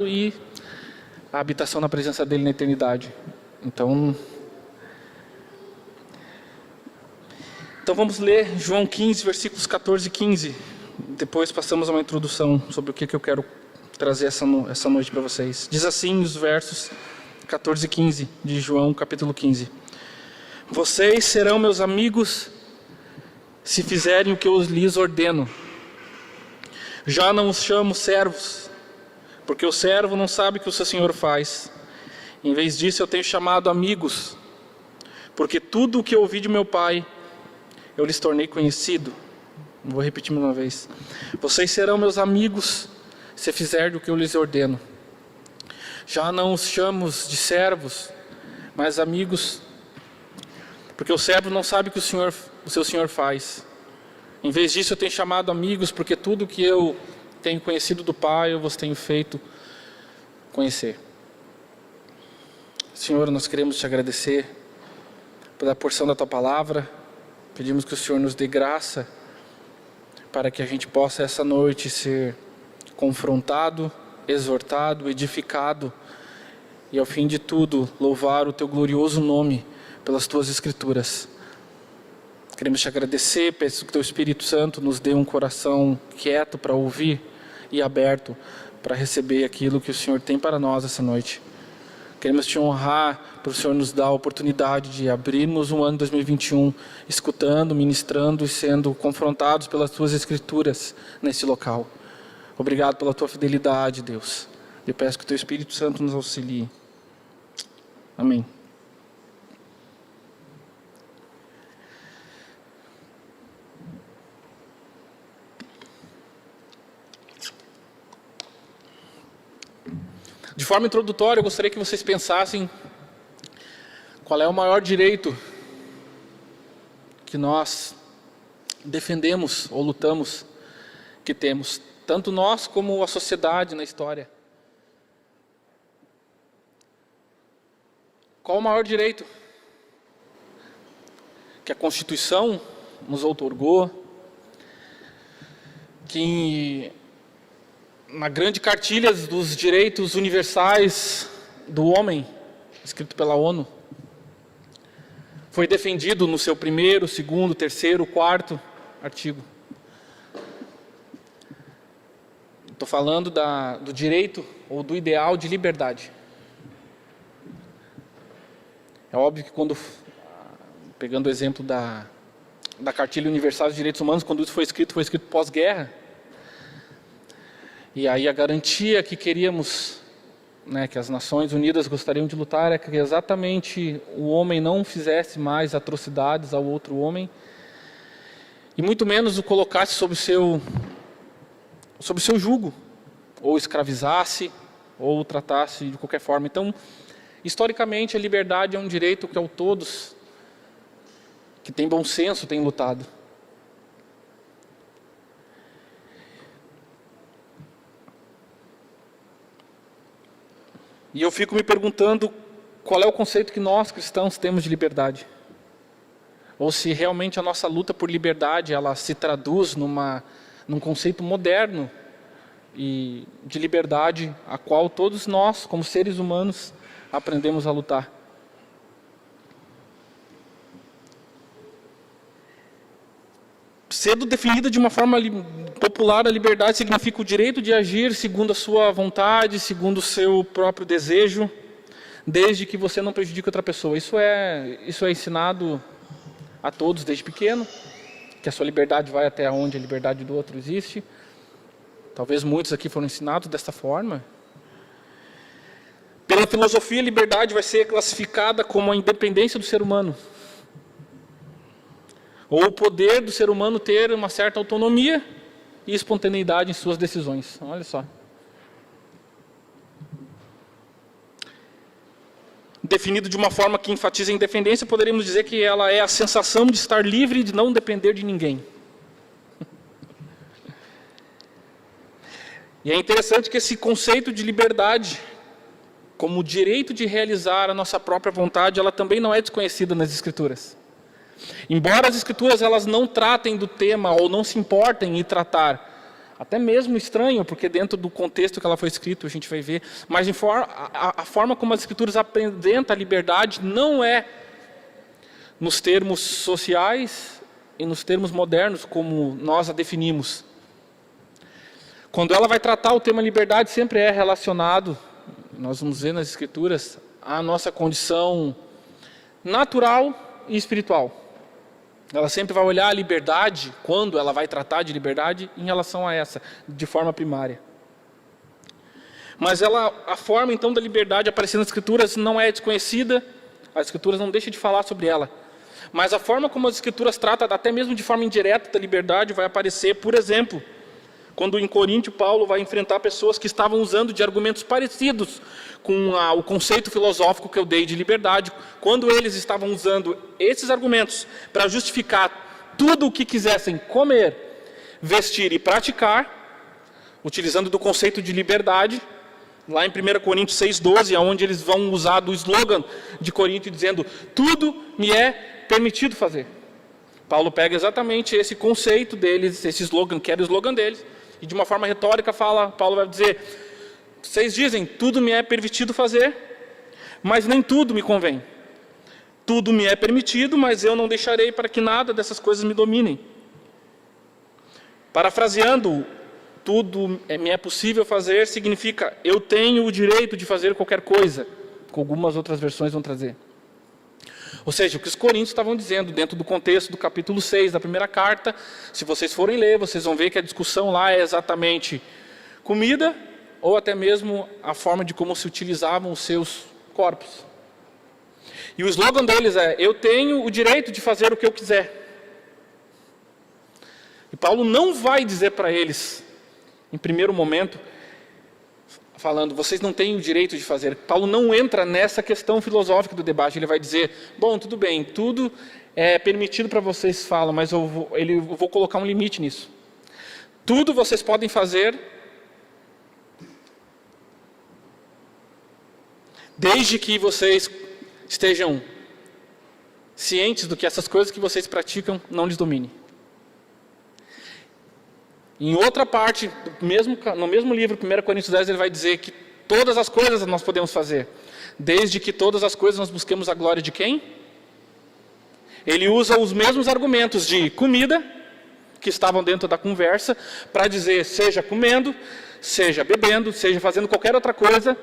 e a habitação na presença dele na eternidade. Então vamos ler João 15, versículos 14 e 15. Depois passamos a uma introdução sobre o que eu quero trazer essa noite para vocês. Diz assim os versos 14 e 15 de João capítulo 15. Vocês serão meus amigos se fizerem o que eu lhes ordeno. Já não os chamo servos, porque o servo não sabe o que o seu senhor faz. Em vez disso eu tenho chamado amigos, porque tudo o que eu ouvi de meu pai eu lhes tornei conhecido. Vou repetir mais uma vez. Vocês serão meus amigos se fizerem o que eu lhes ordeno. Já não os chamo de servos, mas amigos, porque o servo não sabe o que o seu senhor faz. Em vez disso eu tenho chamado amigos, porque tudo o que eu tenho conhecido do Pai eu vos tenho feito conhecer. Senhor, nós queremos te agradecer pela porção da tua palavra. Pedimos que o Senhor nos dê graça para que a gente possa essa noite ser confrontado, exortado, edificado e ao fim de tudo louvar o teu glorioso nome pelas tuas escrituras. Queremos te agradecer, peço que o teu Espírito Santo nos dê um coração quieto para ouvir e aberto para receber aquilo que o Senhor tem para nós essa noite. Queremos te honrar por o Senhor nos dar a oportunidade de abrirmos um ano 2021 escutando, ministrando e sendo confrontados pelas tuas escrituras nesse local. Obrigado pela tua fidelidade, Deus. Eu peço que o teu Espírito Santo nos auxilie. Amém. De forma introdutória, eu gostaria que vocês pensassem qual é o maior direito que nós defendemos ou lutamos, que temos, tanto nós como a sociedade na história. Qual o maior direito que a Constituição nos outorgou, que na grande cartilha dos direitos universais do homem, escrito pela ONU, foi defendido no seu 1º, 2º, 3º, 4º artigo. Estou falando do direito ou do ideal de liberdade. É óbvio que pegando o exemplo da cartilha universal dos direitos humanos, quando isso foi escrito pós-guerra. E aí a garantia que queríamos, que as Nações Unidas gostariam de lutar, é que exatamente o homem não fizesse mais atrocidades ao outro homem, e muito menos o colocasse sob o seu jugo, ou escravizasse, ou tratasse de qualquer forma. Então, historicamente, a liberdade é um direito que todos que têm bom senso têm lutado. E eu fico me perguntando qual é o conceito que nós cristãos temos de liberdade. Ou se realmente a nossa luta por liberdade ela se traduz num conceito moderno e de liberdade a qual todos nós, como seres humanos, aprendemos a lutar. Sendo definida de uma forma popular, a liberdade significa o direito de agir segundo a sua vontade, segundo o seu próprio desejo, desde que você não prejudique outra pessoa. Isso é ensinado a todos desde pequeno, que a sua liberdade vai até onde a liberdade do outro existe. Talvez muitos aqui foram ensinados desta forma. Pela filosofia, a liberdade vai ser classificada como a independência do ser humano, ou o poder do ser humano ter uma certa autonomia e espontaneidade em suas decisões. Olha só. Definido de uma forma que enfatiza a independência, poderíamos dizer que ela é a sensação de estar livre e de não depender de ninguém. E é interessante que esse conceito de liberdade, como o direito de realizar a nossa própria vontade, ela também não é desconhecida nas Escrituras. Embora as Escrituras elas não tratem do tema ou não se importem em tratar Até mesmo estranho, porque dentro do contexto que ela foi escrita, a gente vai ver. Mas a forma como as Escrituras apresentam a liberdade não é nos termos sociais e nos termos modernos, como nós a definimos. Quando ela vai tratar o tema liberdade, sempre é relacionado, nós vamos ver nas Escrituras, à nossa condição natural e espiritual. Ela sempre vai olhar a liberdade, quando ela vai tratar de liberdade, em relação a essa, de forma primária. Mas a forma então da liberdade aparecendo nas Escrituras não é desconhecida, as Escrituras não deixam de falar sobre ela. Mas a forma como as Escrituras tratam, até mesmo de forma indireta, da liberdade, vai aparecer, por exemplo, quando em Coríntio Paulo vai enfrentar pessoas que estavam usando de argumentos parecidos com o conceito filosófico que eu dei de liberdade, quando eles estavam usando esses argumentos para justificar tudo o que quisessem comer, vestir e praticar, utilizando do conceito de liberdade, lá em 1 Coríntios 6,12, onde eles vão usar do slogan de Coríntio, dizendo, tudo me é permitido fazer. Paulo pega exatamente esse conceito deles, esse slogan, que era o slogan deles, e de uma forma retórica Paulo vai dizer, vocês dizem, tudo me é permitido fazer, mas nem tudo me convém. Tudo me é permitido, mas eu não deixarei para que nada dessas coisas me dominem. Parafraseando, tudo me é possível fazer, significa, eu tenho o direito de fazer qualquer coisa, que algumas outras versões vão trazer. Ou seja, o que os coríntios estavam dizendo, dentro do contexto do capítulo 6 da primeira carta, se vocês forem ler, vocês vão ver que a discussão lá é exatamente comida, ou até mesmo a forma de como se utilizavam os seus corpos. E o slogan deles é, eu tenho o direito de fazer o que eu quiser. E Paulo não vai dizer para eles, em primeiro momento, falando, vocês não têm o direito de fazer. Paulo não entra nessa questão filosófica do debate. Ele vai dizer, bom, tudo bem, tudo é permitido para vocês falam, mas eu vou colocar um limite nisso. Tudo vocês podem fazer, desde que vocês estejam cientes do que essas coisas que vocês praticam não lhes dominem. Em outra parte, no mesmo livro, 1 Coríntios 10, ele vai dizer que todas as coisas nós podemos fazer, desde que todas as coisas nós busquemos a glória de quem? Ele usa os mesmos argumentos de comida, que estavam dentro da conversa, para dizer, seja comendo, seja bebendo, seja fazendo qualquer outra coisa,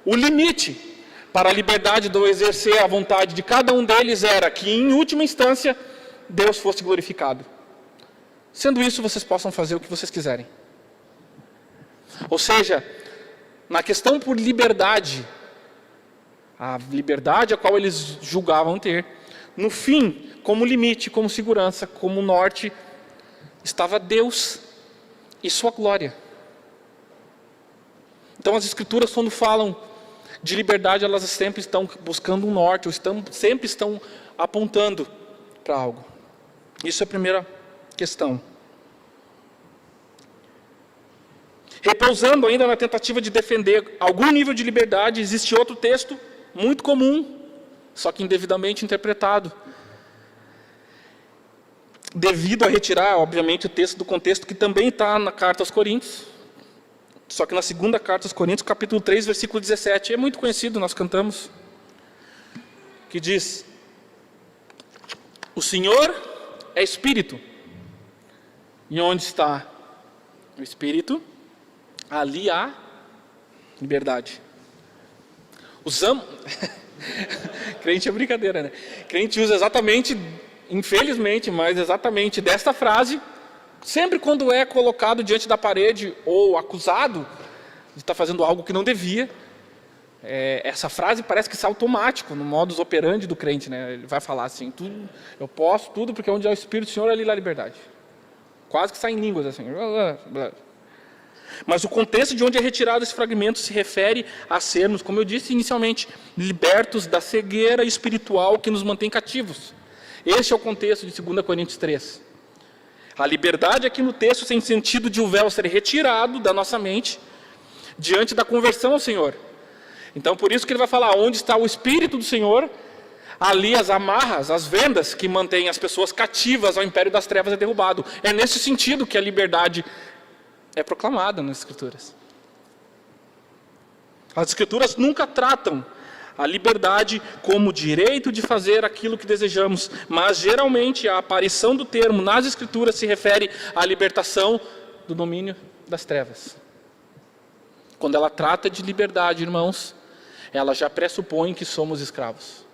o limite para a liberdade de exercer a vontade de cada um deles era que, em última instância, Deus fosse glorificado. Sendo isso, vocês possam fazer o que vocês quiserem. Ou seja, na questão por liberdade, a liberdade a qual eles julgavam ter, no fim, como limite, como segurança, como norte, estava Deus e sua glória. Então as Escrituras, quando falam de liberdade, elas sempre estão buscando um norte, ou sempre estão apontando para algo. Isso é a primeira questão. Repousando ainda na tentativa de defender algum nível de liberdade, existe outro texto muito comum, só que indevidamente interpretado. Devido a retirar, obviamente, o texto do contexto que também está na carta aos Coríntios, só que na segunda carta aos Coríntios, capítulo 3, versículo 17, é muito conhecido, nós cantamos, que diz, o Senhor é Espírito, e onde está o Espírito, ali há liberdade. Usamos... Crente é brincadeira, né? Crente usa exatamente, infelizmente, mas exatamente desta frase, sempre quando é colocado diante da parede ou acusado de estar fazendo algo que não devia. Essa frase parece que isso é automático no modus operandi do crente, né? Ele vai falar assim, tudo, eu posso tudo porque onde há o Espírito do Senhor, ali há a liberdade. Quase que sai em línguas assim. Mas o contexto de onde é retirado esse fragmento se refere a sermos, como eu disse inicialmente, libertos da cegueira espiritual que nos mantém cativos. Este é o contexto de 2 Coríntios 3. A liberdade aqui no texto tem sentido de o véu ser retirado da nossa mente diante da conversão ao Senhor. Então por isso que ele vai falar, onde está o Espírito do Senhor, ali as amarras, as vendas que mantêm as pessoas cativas ao império das trevas é derrubado. É nesse sentido que a liberdade é proclamada nas Escrituras. As Escrituras nunca tratam a liberdade como direito de fazer aquilo que desejamos, mas geralmente a aparição do termo nas Escrituras se refere à libertação do domínio das trevas. Quando ela trata de liberdade, irmãos, ela já pressupõe que somos escravos.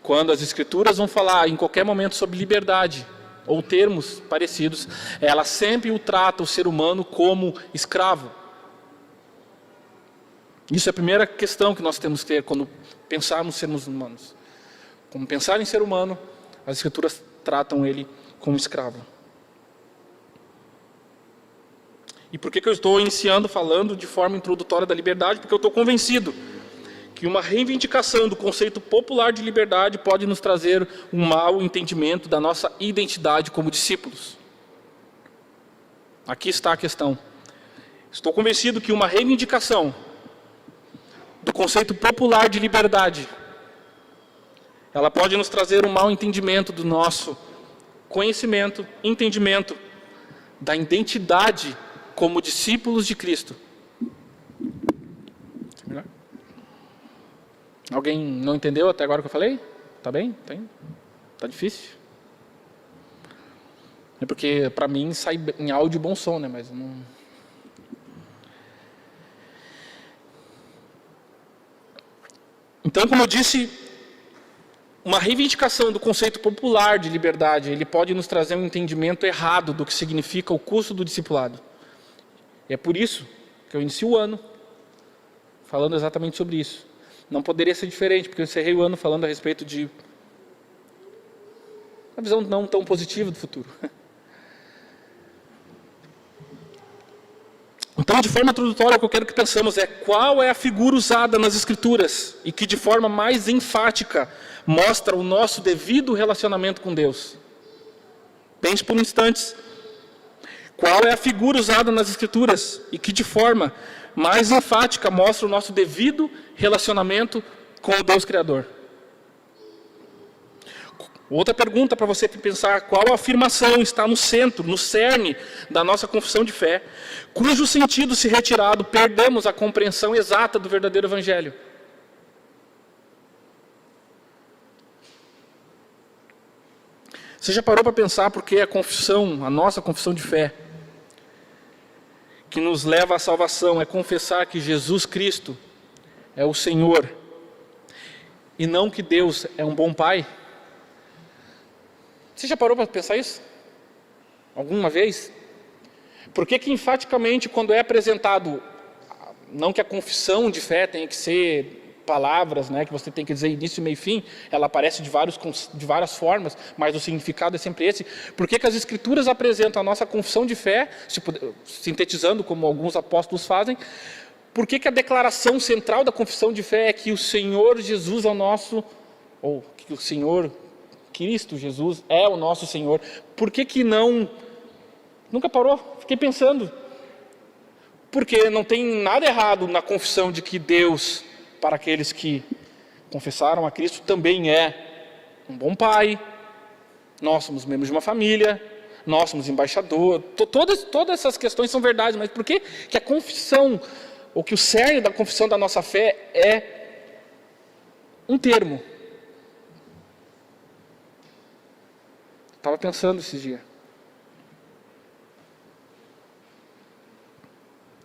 Quando as Escrituras vão falar em qualquer momento sobre liberdade, ou termos parecidos, ela sempre o trata o ser humano como escravo. Isso é a primeira questão que nós temos que ter quando pensarmos em sermos humanos. Como pensar em ser humano, as Escrituras tratam ele como escravo. E por que eu estou iniciando falando de forma introdutória da liberdade? Porque eu estou convencido que uma reivindicação do conceito popular de liberdade pode nos trazer um mau entendimento da nossa identidade como discípulos. Aqui está a questão. Estou convencido que uma reivindicação do conceito popular de liberdade, ela pode nos trazer um mau entendimento do nosso conhecimento, entendimento da identidade como discípulos de Cristo. Alguém não entendeu até agora o que eu falei? Tá bem? Tá difícil? É porque para mim sai em áudio bom som, né? Mas não... Então, como eu disse, uma reivindicação do conceito popular de liberdade, ele pode nos trazer um entendimento errado do que significa o custo do discipulado. E é por isso que eu inicio o ano falando exatamente sobre isso. Não poderia ser diferente, porque eu encerrei o ano falando a respeito de uma visão não tão positiva do futuro. Então, de forma introdutória, o que eu quero que pensamos é qual é a figura usada nas Escrituras e que de forma mais enfática mostra o nosso devido relacionamento com Deus. Pense por instantes. Qual é a figura usada nas Escrituras e que de forma mais enfática mostra o nosso devido relacionamento com o Deus Criador? Outra pergunta para você pensar: qual afirmação está no centro, no cerne da nossa confissão de fé, cujo sentido se retirado, perdemos a compreensão exata do verdadeiro Evangelho? Você já parou para pensar por que a confissão, a nossa confissão de fé, que nos leva à salvação, é confessar que Jesus Cristo é o Senhor, e não que Deus é um bom Pai? Você já parou para pensar isso? Alguma vez? Por que enfaticamente, quando é apresentado, não que a confissão de fé tenha que ser palavras, né, que você tem que dizer início, meio e fim, ela aparece de várias formas, mas o significado é sempre esse. Por que as Escrituras apresentam a nossa confissão de fé, sintetizando como alguns apóstolos fazem? Por que a declaração central da confissão de fé é que o Senhor Jesus é o nosso, ou que o Senhor Cristo Jesus é o nosso Senhor? Por que não... Nunca parou? Fiquei pensando. Porque não tem nada errado na confissão de que Deus, para aqueles que confessaram a Cristo, também é um bom Pai. Nós somos membros de uma família, nós somos embaixador. Todas essas questões são verdades, mas por que a confissão, ou que o cerne da confissão da nossa fé é um termo? Estava pensando esses dias.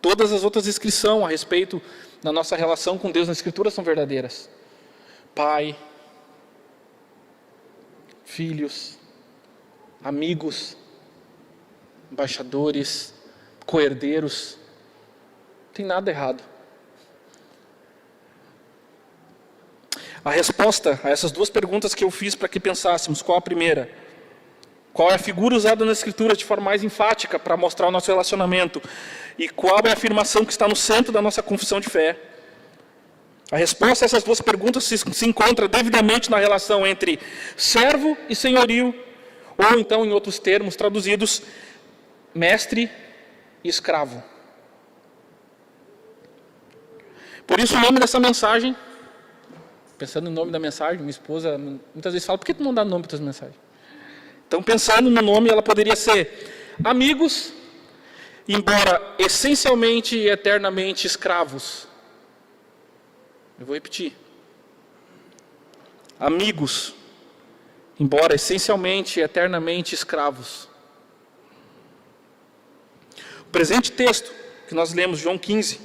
Todas as outras inscrições a respeito da nossa relação com Deus na Escritura são verdadeiras. Pai, filhos, amigos, embaixadores, co-herdeiros. Não tem nada errado. A resposta a essas duas perguntas que eu fiz para que pensássemos: qual a primeira? Qual é a figura usada na Escritura de forma mais enfática para mostrar o nosso relacionamento? E qual é a afirmação que está no centro da nossa confissão de fé? A resposta a essas duas perguntas se encontra devidamente na relação entre servo e senhorio, ou então, em outros termos traduzidos, mestre e escravo. Por isso o nome dessa mensagem, pensando no nome da mensagem, minha esposa muitas vezes fala: por que tu não dá nome para as mensagens? Então, pensando no nome, ela poderia ser Amigos embora essencialmente e eternamente escravos. Eu vou repetir. Amigos, embora essencialmente e eternamente escravos. O presente texto que nós lemos, João 15,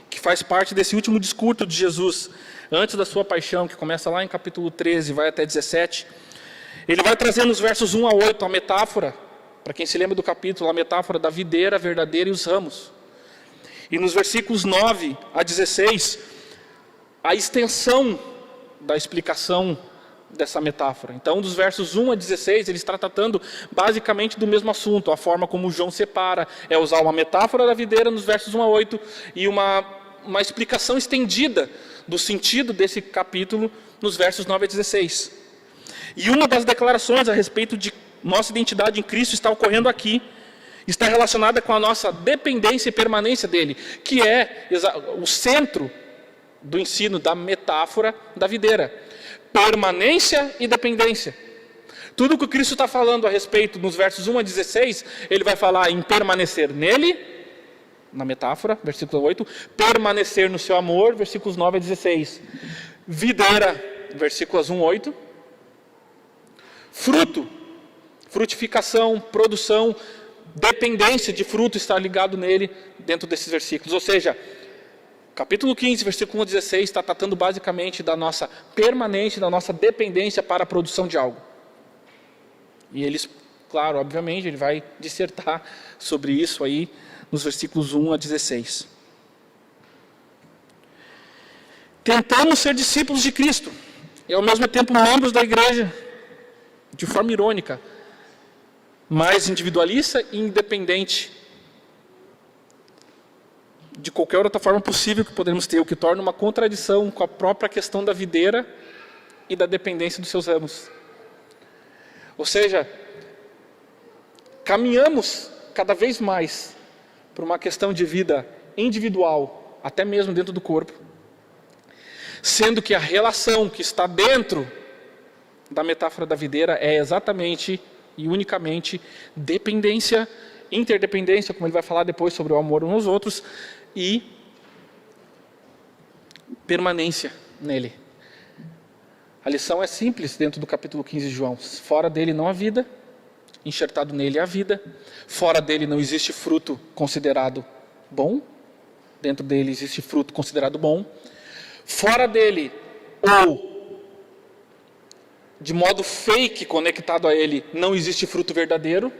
que faz parte desse último discurso de Jesus, antes da sua paixão, que começa lá em capítulo 13, vai até 17, ele vai trazer nos versos 1 a 8 a metáfora, para quem se lembra do capítulo, a metáfora da videira verdadeira e os ramos. E nos versículos 9 a 16, a extensão da explicação dessa metáfora. Então, dos versos 1 a 16, ele está tratando basicamente do mesmo assunto. A forma como João separa é usar uma metáfora da videira nos versos 1 a 8 e uma explicação estendida do sentido desse capítulo nos versos 9 a 16. E uma das declarações a respeito de nossa identidade em Cristo está ocorrendo aqui. Está relacionada com a nossa dependência e permanência dele, que é o centro do ensino da metáfora da videira. Permanência e dependência. Tudo que o Cristo está falando a respeito nos versos 1 a 16, ele vai falar em permanecer nele, na metáfora, versículo 8, permanecer no seu amor, versículos 9 a 16. Videira, versículos 1 a 8. Fruto, frutificação, produção, dependência de fruto está ligado nele dentro desses versículos. Ou seja, capítulo 15, versículo 1 a 16, está tratando basicamente da nossa permanência, da nossa dependência para a produção de algo. E eles, claro, obviamente, ele vai dissertar sobre isso aí nos versículos 1 a 16. Tentamos ser discípulos de Cristo e ao mesmo tempo membros da igreja, de forma irônica, mais individualista e independente de qualquer outra forma possível que podemos ter, o que torna uma contradição com a própria questão da videira e da dependência dos seus ramos. Ou seja, caminhamos cada vez mais para uma questão de vida individual, até mesmo dentro do corpo, sendo que a relação que está dentro da metáfora da videira é exatamente e unicamente dependência, interdependência, como ele vai falar depois sobre o amor uns aos outros, e permanência nele. A lição é simples dentro do capítulo 15 de João. Fora dele não há vida, enxertado nele há vida. Fora dele não existe fruto considerado bom, dentro dele existe fruto considerado bom. Fora dele, ou de modo fake conectado a ele, não existe fruto verdadeiro,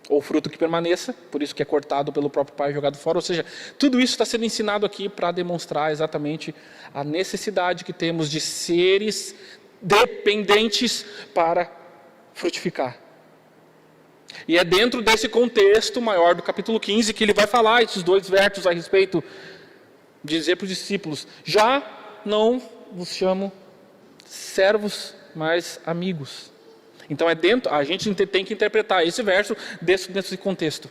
ou fruto que permaneça, por isso que é cortado pelo próprio Pai e jogado fora. Ou seja, tudo isso está sendo ensinado aqui para demonstrar exatamente a necessidade que temos de seres dependentes para frutificar. E é dentro desse contexto maior do capítulo 15 que ele vai falar esses dois versos a respeito de dizer para os discípulos: já não vos chamo servos, mas amigos. Então a gente tem que interpretar esse verso dentro desse contexto.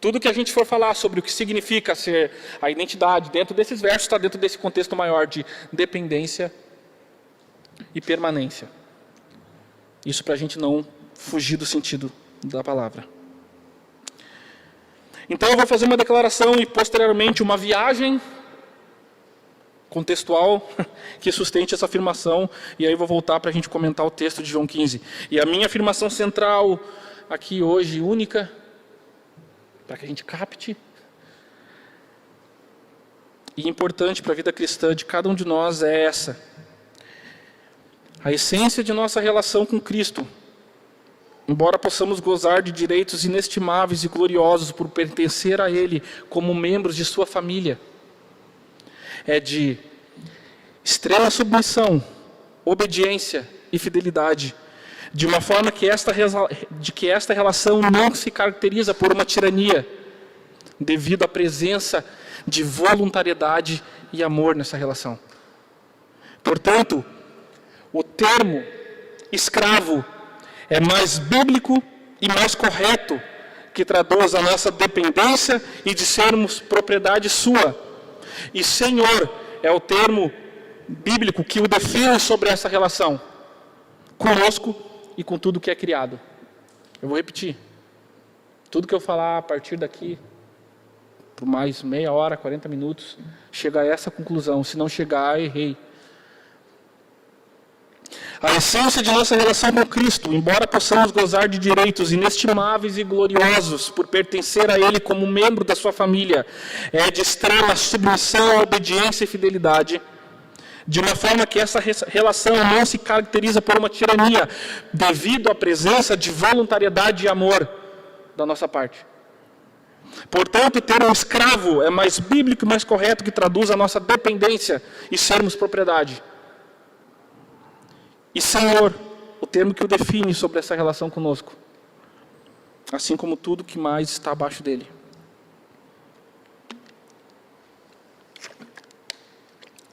Tudo que a gente for falar sobre o que significa ser a identidade dentro desses versos está dentro desse contexto maior de dependência e permanência. Isso para a gente não fugir do sentido da palavra. Então eu vou fazer uma declaração e posteriormente uma viagem contextual que sustente essa afirmação, e aí eu vou voltar para a gente comentar o texto de João 15. E a minha afirmação central aqui hoje, única, para que a gente capte, e importante para a vida cristã de cada um de nós é essa: a essência de nossa relação com Cristo, embora possamos gozar de direitos inestimáveis e gloriosos por pertencer a Ele como membros de sua família, é de extrema submissão, obediência e fidelidade, de uma forma que esta relação não se caracteriza por uma tirania, devido à presença de voluntariedade e amor nessa relação. Portanto, o termo escravo é mais bíblico e mais correto, que traduz a nossa dependência e de sermos propriedade sua. E Senhor é o termo bíblico que o define sobre essa relação conosco e com tudo que é criado. Eu vou repetir. Tudo que eu falar a partir daqui por mais meia hora, 40 minutos, chega a essa conclusão. Se não chegar, errei. A essência de nossa relação com Cristo, embora possamos gozar de direitos inestimáveis e gloriosos por pertencer a Ele como membro da sua família, é de extrema submissão, obediência e fidelidade, de uma forma que essa relação não se caracteriza por uma tirania, devido à presença de voluntariedade e amor da nossa parte. Portanto, ter um escravo é mais bíblico e mais correto que traduz a nossa dependência e sermos propriedade. E Senhor, o termo que o define sobre essa relação conosco, assim como tudo que mais está abaixo dele.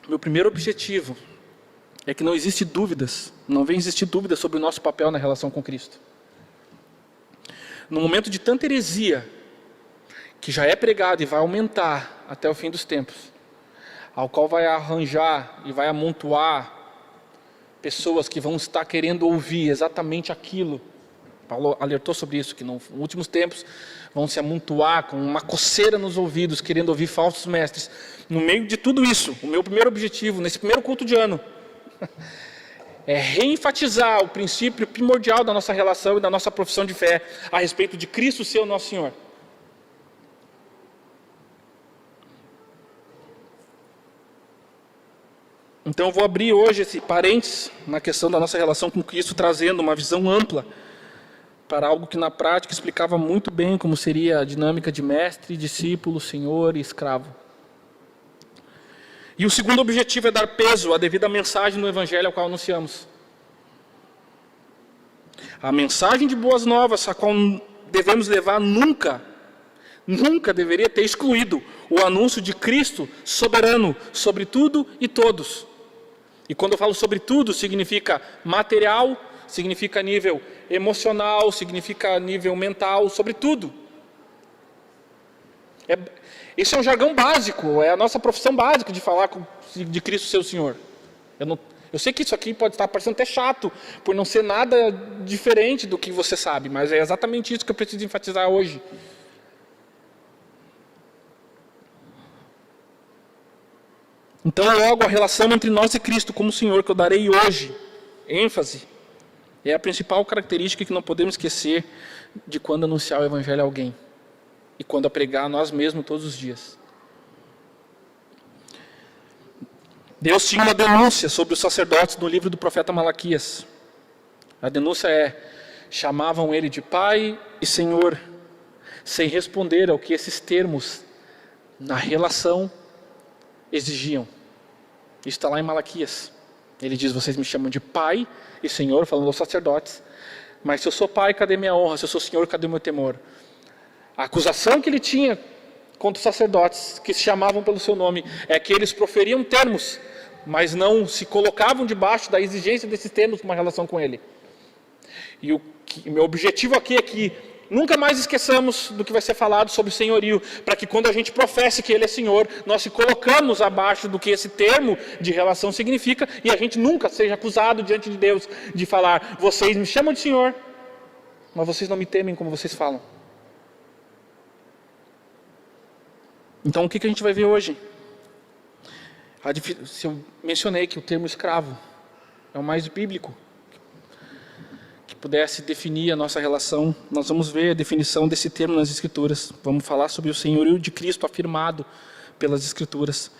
Meu primeiro objetivo é que não existe dúvidas, não vem existir dúvidas sobre o nosso papel na relação com Cristo. No momento de tanta heresia, que já é pregado e vai aumentar até o fim dos tempos, ao qual vai arranjar e vai amontoar pessoas que vão estar querendo ouvir exatamente aquilo. Paulo alertou sobre isso, que nos últimos tempos vão se amontoar com uma coceira nos ouvidos, querendo ouvir falsos mestres. No meio de tudo isso, o meu primeiro objetivo, nesse primeiro culto de ano, é reenfatizar o princípio primordial da nossa relação e da nossa profissão de fé a respeito de Cristo ser o nosso Senhor. Então eu vou abrir hoje esse parênteses na questão da nossa relação com Cristo, trazendo uma visão ampla para algo que na prática explicava muito bem como seria a dinâmica de mestre, discípulo, senhor e escravo. E o segundo objetivo é dar peso à devida mensagem no Evangelho ao qual anunciamos. A mensagem de boas novas, a qual devemos levar nunca deveria ter excluído o anúncio de Cristo soberano sobre tudo e todos. E quando eu falo sobre tudo, significa material, significa nível emocional, significa nível mental, sobre tudo. Esse é um jargão básico, é a nossa profissão básica de falar de Cristo ser o Senhor. Eu sei que isso aqui pode estar parecendo até chato, por não ser nada diferente do que você sabe, mas é exatamente isso que eu preciso enfatizar hoje. Então, logo, a relação entre nós e Cristo como Senhor, que eu darei hoje, ênfase, é a principal característica que não podemos esquecer de quando anunciar o Evangelho a alguém. E quando a pregar a nós mesmos todos os dias. Deus tinha uma denúncia sobre os sacerdotes no livro do profeta Malaquias. A denúncia chamavam ele de Pai e Senhor, sem responder ao que esses termos na relação exigiam. Isso está lá em Malaquias. Ele diz, vocês me chamam de Pai e Senhor, falando aos sacerdotes, mas se eu sou Pai, cadê minha honra? Se eu sou Senhor, cadê meu temor? A acusação que ele tinha contra os sacerdotes, que se chamavam pelo seu nome, é que eles proferiam termos, mas não se colocavam debaixo da exigência desses termos numa relação com ele. E meu objetivo aqui é que nunca mais esqueçamos do que vai ser falado sobre o senhorio, para que quando a gente professe que Ele é Senhor, nós se colocamos abaixo do que esse termo de relação significa, e a gente nunca seja acusado diante de Deus de falar, vocês me chamam de Senhor, mas vocês não me temem como vocês falam. Então o que a gente vai ver hoje? Se eu mencionei que o termo escravo é o mais bíblico, que pudesse definir a nossa relação, nós vamos ver a definição desse termo nas Escrituras. Vamos falar sobre o senhorio de Cristo afirmado pelas Escrituras.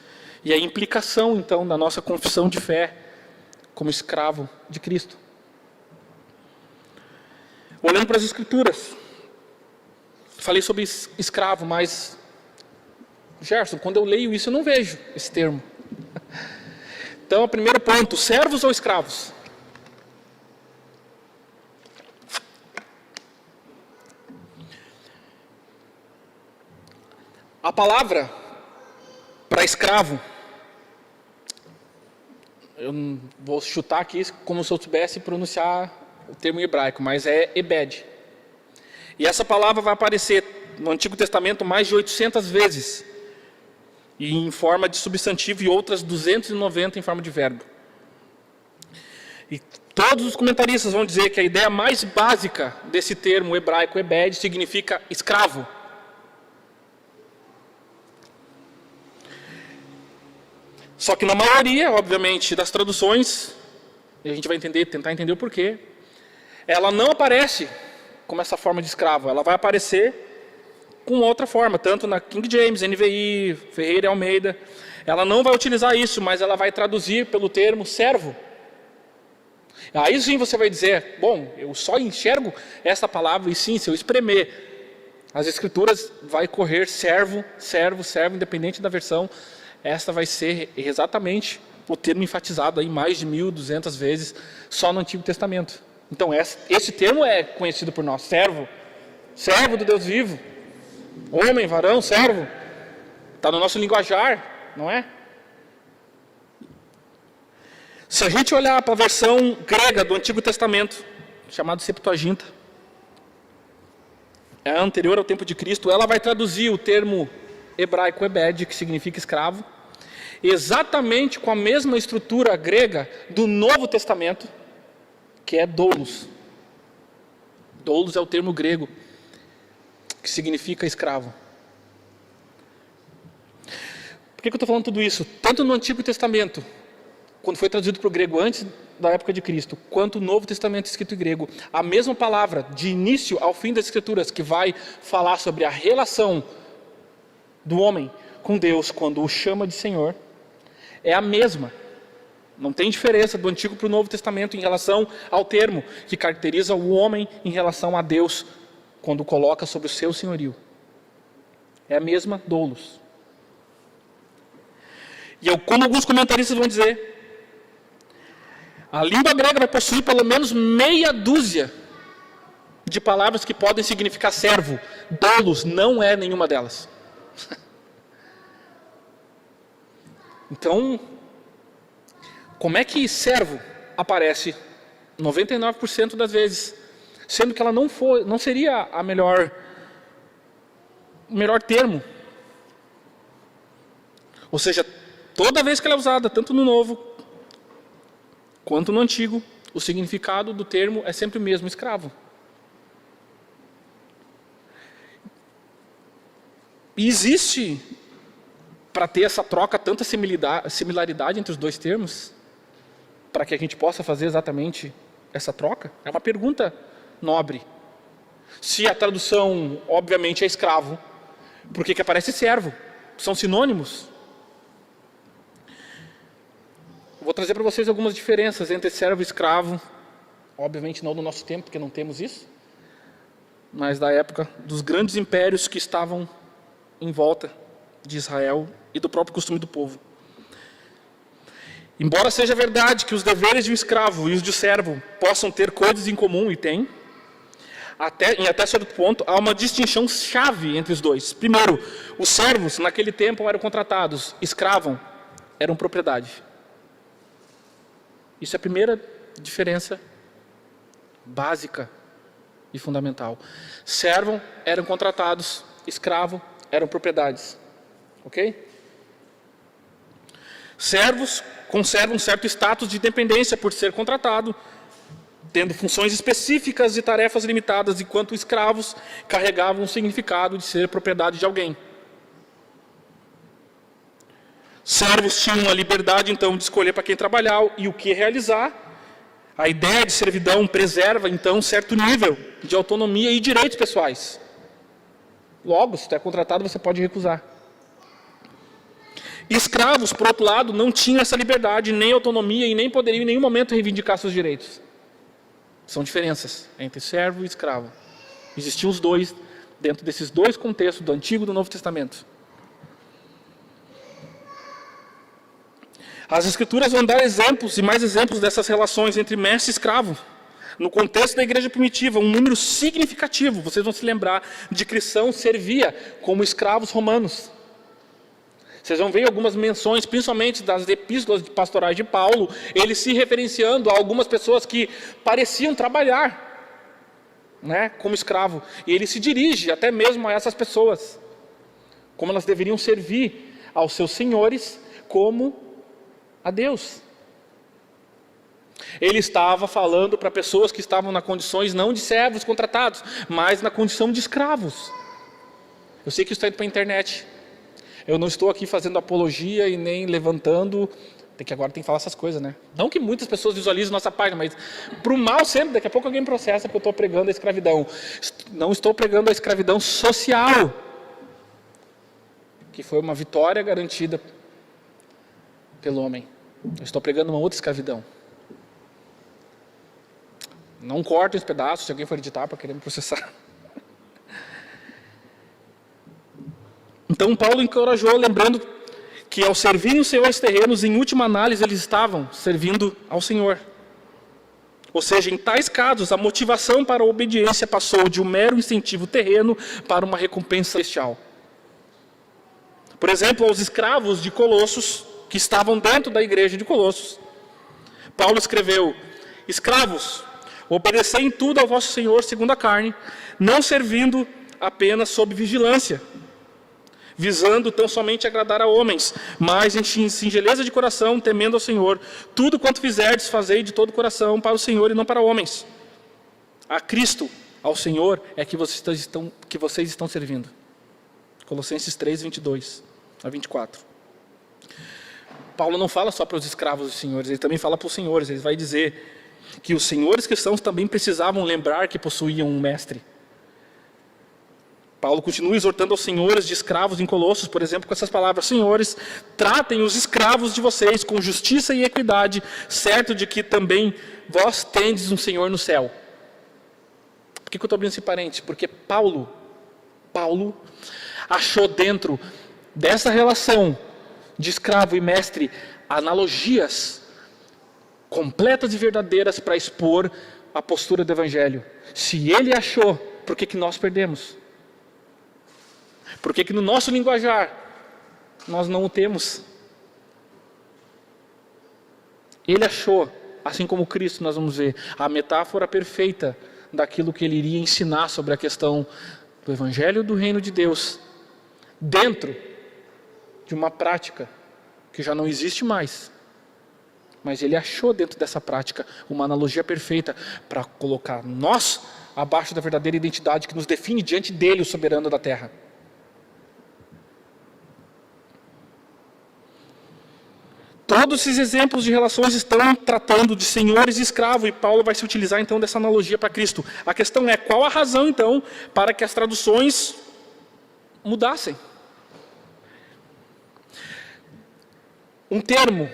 E a implicação, então, da nossa confissão de fé como escravo de Cristo. Olhando para as Escrituras, falei sobre escravo, mas, Gerson, quando eu leio isso, eu não vejo esse termo. Então, o primeiro ponto, servos ou escravos? A palavra para escravo, eu não vou chutar aqui como se eu soubesse pronunciar o termo hebraico, mas é ebed. E essa palavra vai aparecer no Antigo Testamento mais de 800 vezes, e em forma de substantivo, e outras 290 em forma de verbo. E todos os comentaristas vão dizer que a ideia mais básica desse termo hebraico ebed significa escravo. Só que na maioria, obviamente, das traduções, e a gente vai tentar entender o porquê, ela não aparece como essa forma de escravo, ela vai aparecer com outra forma, tanto na King James, NVI, Ferreira e Almeida. Ela não vai utilizar isso, mas ela vai traduzir pelo termo servo. Aí sim você vai dizer, bom, eu só enxergo essa palavra, e sim, se eu espremer as escrituras, vai correr servo, servo, servo, independente da versão. Esta vai ser exatamente o termo enfatizado aí mais de 1.200 vezes só no Antigo Testamento. Então esse termo é conhecido por nós, servo, servo do Deus vivo, homem, varão, servo, está no nosso linguajar, não é? Se a gente olhar para a versão grega do Antigo Testamento, chamada Septuaginta, é anterior ao tempo de Cristo, ela vai traduzir o termo hebraico ebed, que significa escravo, exatamente com a mesma estrutura grega do Novo Testamento, que é doulos. Doulos é o termo grego, que significa escravo. Por que eu estou falando tudo isso? Tanto no Antigo Testamento, quando foi traduzido para o grego antes da época de Cristo, quanto o Novo Testamento escrito em grego, a mesma palavra, de início ao fim das Escrituras, que vai falar sobre a relação do homem com Deus, quando o chama de Senhor, é a mesma. Não tem diferença do Antigo para o Novo Testamento em relação ao termo que caracteriza o homem em relação a Deus, quando o coloca sobre o seu senhorio. É a mesma doulos. E como alguns comentaristas vão dizer, a língua grega vai possuir pelo menos meia dúzia de palavras que podem significar servo. Doulos não é nenhuma delas. Então, como é que servo aparece 99% das vezes, sendo que ela não seria o melhor termo? Ou seja, toda vez que ela é usada, tanto no Novo quanto no Antigo, o significado do termo é sempre o mesmo, escravo. E existe, para ter essa troca, tanta similaridade entre os dois termos, para que a gente possa fazer exatamente essa troca? É uma pergunta nobre. Se a tradução, obviamente, é escravo, por que aparece servo? São sinônimos. Vou trazer para vocês algumas diferenças entre servo e escravo. Obviamente não do nosso tempo, porque não temos isso, mas da época dos grandes impérios que estavam em volta de Israel e do próprio costume do povo. Embora seja verdade que os deveres de um escravo e os de um servo possam ter coisas em comum, e tem, em até certo ponto, há uma distinção chave entre os dois. Primeiro, os servos naquele tempo eram contratados, escravos eram propriedade. Isso é a primeira diferença básica e fundamental. Servos eram contratados, escravos eram propriedades. Ok? Servos conservam um certo status de dependência por ser contratado, tendo funções específicas e tarefas limitadas, enquanto escravos carregavam o significado de ser propriedade de alguém. Servos tinham a liberdade, então, de escolher para quem trabalhar e o que realizar. A ideia de servidão preserva, então, certo nível de autonomia e direitos pessoais. Logo, se você é contratado, você pode recusar. Escravos, por outro lado, não tinham essa liberdade, nem autonomia e nem poderiam em nenhum momento reivindicar seus direitos. São diferenças entre servo e escravo. Existiam os dois dentro desses dois contextos, do Antigo e do Novo Testamento. As Escrituras vão dar exemplos e mais exemplos dessas relações entre mestre e escravo. No contexto da igreja primitiva, um número significativo, vocês vão se lembrar, de cristãos servia como escravos romanos. Vocês vão ver algumas menções, principalmente das epístolas pastorais de Paulo, ele se referenciando a algumas pessoas que pareciam trabalhar, né, como escravo. E ele se dirige até mesmo a essas pessoas, como elas deveriam servir aos seus senhores como a Deus. Ele estava falando para pessoas que estavam na condições não de servos contratados, mas na condição de escravos. Eu sei que isso está indo para a internet. Eu não estou aqui fazendo apologia e nem levantando... Agora tem que falar essas coisas, né? Não que muitas pessoas visualizem nossa página, mas para o mal sempre, daqui a pouco alguém processa porque eu estou pregando a escravidão. Não estou pregando a escravidão social, que foi uma vitória garantida pelo homem. Eu estou pregando uma outra escravidão. Não cortem os pedaços, se alguém for editar para querer me processar. Então Paulo encorajou, lembrando que ao servirem os senhores terrenos, em última análise, eles estavam servindo ao Senhor. Ou seja, em tais casos, a motivação para a obediência passou de um mero incentivo terreno para uma recompensa celestial. Por exemplo, aos escravos de Colossos, que estavam dentro da igreja de Colossos, Paulo escreveu: escravos, obedecei em tudo ao vosso Senhor segundo a carne, não servindo apenas sob vigilância, visando tão somente agradar a homens, mas em singeleza de coração, temendo ao Senhor. Tudo quanto fizerdes, fazei de todo o coração para o Senhor e não para homens. A Cristo, ao Senhor, é que vocês estão servindo. Colossenses 3, 22 a 24. Paulo não fala só para os escravos dos senhores, ele também fala para os senhores. Ele vai dizer que os senhores cristãos também precisavam lembrar que possuíam um mestre. Paulo continua exortando aos senhores de escravos em Colossos, por exemplo, com essas palavras: senhores, tratem os escravos de vocês com justiça e equidade, certo de que também vós tendes um Senhor no céu. Por que eu estou abrindo esse parênteses? Porque Paulo achou dentro dessa relação de escravo e mestre analogias completas e verdadeiras para expor a postura do Evangelho. Se ele achou, por que nós perdemos? Por que no nosso linguajar nós não o temos? Ele achou, assim como Cristo, nós vamos ver, a metáfora perfeita daquilo que ele iria ensinar sobre a questão do Evangelho do Reino de Deus, dentro de uma prática que já não existe mais. Mas ele achou dentro dessa prática uma analogia perfeita para colocar nós abaixo da verdadeira identidade que nos define diante dele, o soberano da terra. Todos esses exemplos de relações estão tratando de senhores e escravos, e Paulo vai se utilizar então dessa analogia para Cristo. A questão é, qual a razão então para que as traduções mudassem? Um termo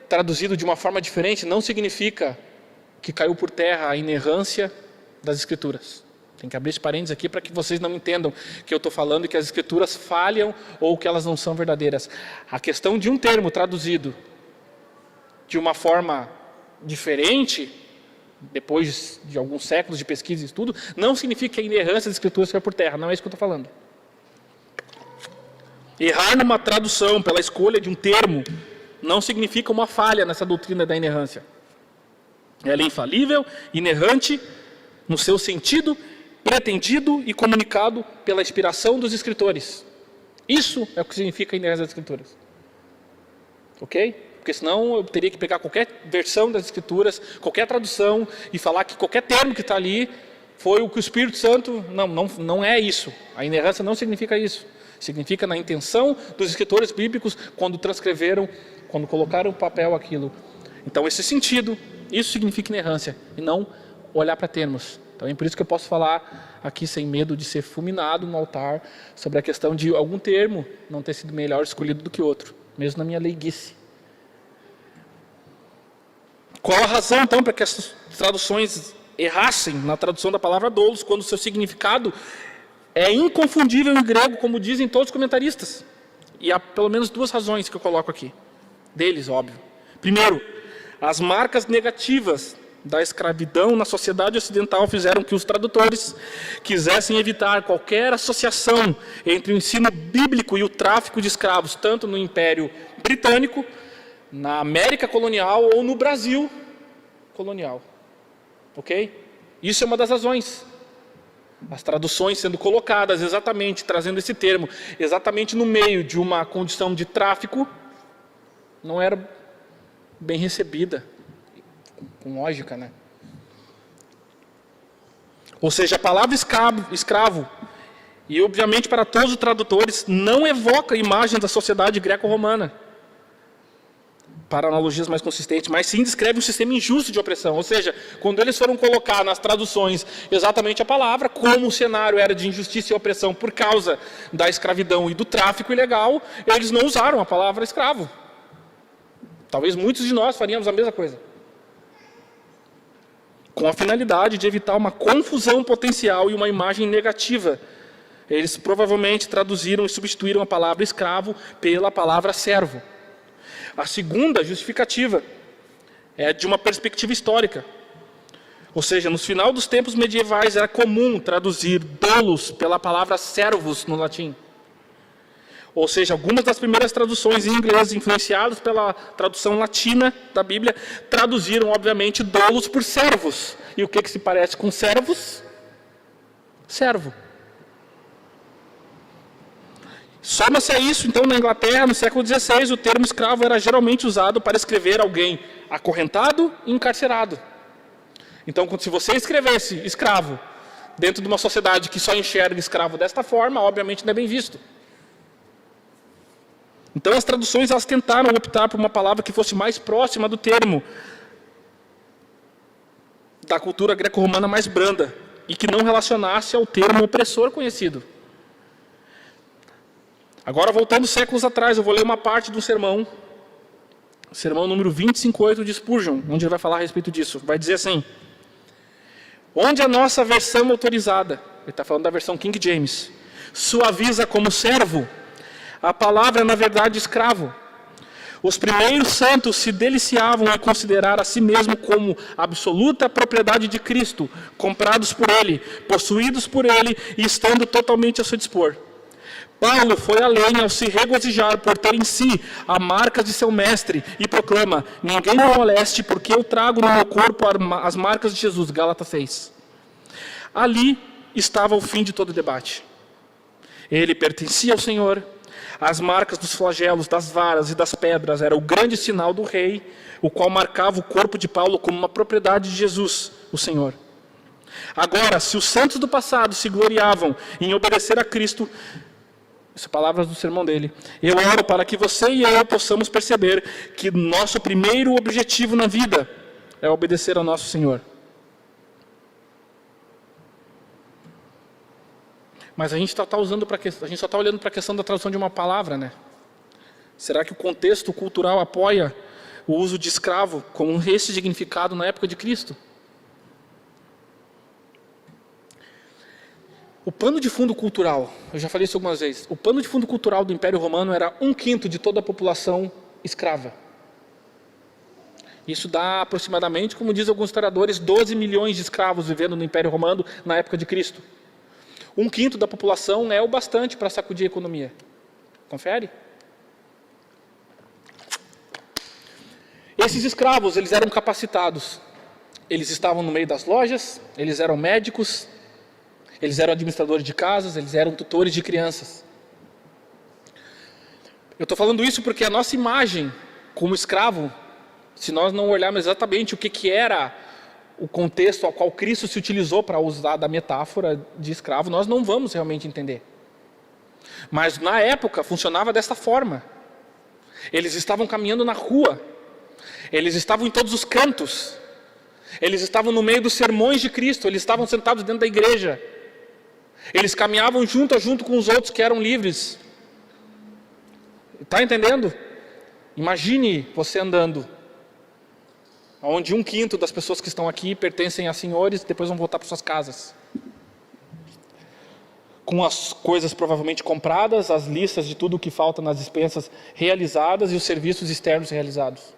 traduzido de uma forma diferente não significa que caiu por terra a inerrância das Escrituras. Tem que abrir esse parênteses aqui para que vocês não entendam que eu estou falando que as Escrituras falham ou que elas não são verdadeiras. A questão de um termo traduzido de uma forma diferente, depois de alguns séculos de pesquisa e estudo, não significa que a inerrância das Escrituras caiu por terra. Não é isso que eu estou falando. Errar numa tradução pela escolha de um termo não significa uma falha nessa doutrina da inerrância. Ela é infalível, inerrante, no seu sentido, pretendido e comunicado pela inspiração dos escritores. Isso é o que significa a inerrância das Escrituras. Ok? Porque senão eu teria que pegar qualquer versão das Escrituras, qualquer tradução, e falar que qualquer termo que está ali foi o que o Espírito Santo... Não é isso. A inerrância não significa isso. Significa na intenção dos escritores bíblicos quando transcreveram, quando colocaram no papel aquilo. Então, esse sentido, isso significa inerrância, e não olhar para termos. Então, é por isso que eu posso falar aqui sem medo de ser fulminado no altar sobre a questão de algum termo não ter sido melhor escolhido do que outro, mesmo na minha leiguice. Qual a razão, então, para que essas traduções errassem na tradução da palavra doulos, quando o seu significado é inconfundível em grego, como dizem todos os comentaristas? E há pelo menos duas razões que eu coloco aqui. Deles, óbvio. Primeiro, as marcas negativas da escravidão na sociedade ocidental fizeram que os tradutores quisessem evitar qualquer associação entre o ensino bíblico e o tráfico de escravos, tanto no Império Britânico, na América colonial ou no Brasil colonial. Ok? Isso é uma das razões. As traduções sendo colocadas exatamente, trazendo esse termo, exatamente no meio de uma condição de tráfico, não era bem recebida. Com lógica, né? Ou seja, a palavra escravo e obviamente para todos os tradutores, não evoca imagens da sociedade greco-romana, para analogias mais consistentes, mas sim descreve um sistema injusto de opressão. Ou seja, quando eles foram colocar nas traduções exatamente a palavra, como o cenário era de injustiça e opressão por causa da escravidão e do tráfico ilegal, eles não usaram a palavra escravo. Talvez muitos de nós faríamos a mesma coisa, com a finalidade de evitar uma confusão potencial e uma imagem negativa. Eles provavelmente traduziram e substituíram a palavra escravo pela palavra servo. A segunda justificativa é de uma perspectiva histórica. Ou seja, no final dos tempos medievais era comum traduzir doulos pela palavra servus no latim. Ou seja, algumas das primeiras traduções em inglês, influenciadas pela tradução latina da Bíblia, traduziram, obviamente, doulos por servos. E o que se parece com servos? Servo. Soma-se a isso, então, na Inglaterra, no século XVI, o termo escravo era geralmente usado para escrever alguém acorrentado e encarcerado. Então, se você escrevesse escravo dentro de uma sociedade que só enxerga escravo desta forma, obviamente não é bem visto. Então, as traduções elas tentaram optar por uma palavra que fosse mais próxima do termo da cultura greco-romana mais branda e que não relacionasse ao termo opressor conhecido. Agora, voltando séculos atrás, eu vou ler uma parte do sermão, sermão número 25:8 de Spurgeon, onde ele vai falar a respeito disso. Vai dizer assim: onde a nossa versão autorizada, ele está falando da versão King James, suaviza como servo, a palavra é, na verdade, escravo. Os primeiros santos se deliciavam em considerar a si mesmo como absoluta propriedade de Cristo, comprados por Ele, possuídos por Ele e estando totalmente a seu dispor. Paulo foi além ao se regozijar por ter em si a marca de seu mestre e proclama: ninguém me moleste, porque eu trago no meu corpo as marcas de Jesus. Gálatas 6. Ali estava o fim de todo debate. Ele pertencia ao Senhor. As marcas dos flagelos, das varas e das pedras era o grande sinal do rei, o qual marcava o corpo de Paulo como uma propriedade de Jesus, o Senhor. Agora, se os santos do passado se gloriavam em obedecer a Cristo, essas palavras do sermão dele, eu oro para que você e eu possamos perceber que nosso primeiro objetivo na vida é obedecer ao nosso Senhor. Mas a gente só está olhando para a questão da tradução de uma palavra, né? Será que o contexto cultural apoia o uso de escravo como um ressignificado na época de Cristo? O pano de fundo cultural, eu já falei isso algumas vezes, o pano de fundo cultural do Império Romano era 1/5 de toda a população escrava. Isso dá aproximadamente, como dizem alguns historiadores, 12 milhões de escravos vivendo no Império Romano na época de Cristo. 1/5 da população é o bastante para sacudir a economia. Confere? Esses escravos, eles eram capacitados. Eles estavam no meio das lojas, eles eram médicos, eles eram administradores de casas, eles eram tutores de crianças. Eu estou falando isso porque a nossa imagem como escravo, se nós não olharmos exatamente o que era o contexto ao qual Cristo se utilizou para usar da metáfora de escravo, nós não vamos realmente entender. Mas na época funcionava dessa forma. Eles estavam caminhando na rua, eles estavam em todos os cantos, eles estavam no meio dos sermões de Cristo, eles estavam sentados dentro da igreja, eles caminhavam junto com os outros que eram livres. Está entendendo? Imagine você andando onde 1/5 das pessoas que estão aqui pertencem a senhores e depois vão voltar para suas casas, com as coisas provavelmente compradas, as listas de tudo o que falta nas despensas realizadas e os serviços externos realizados.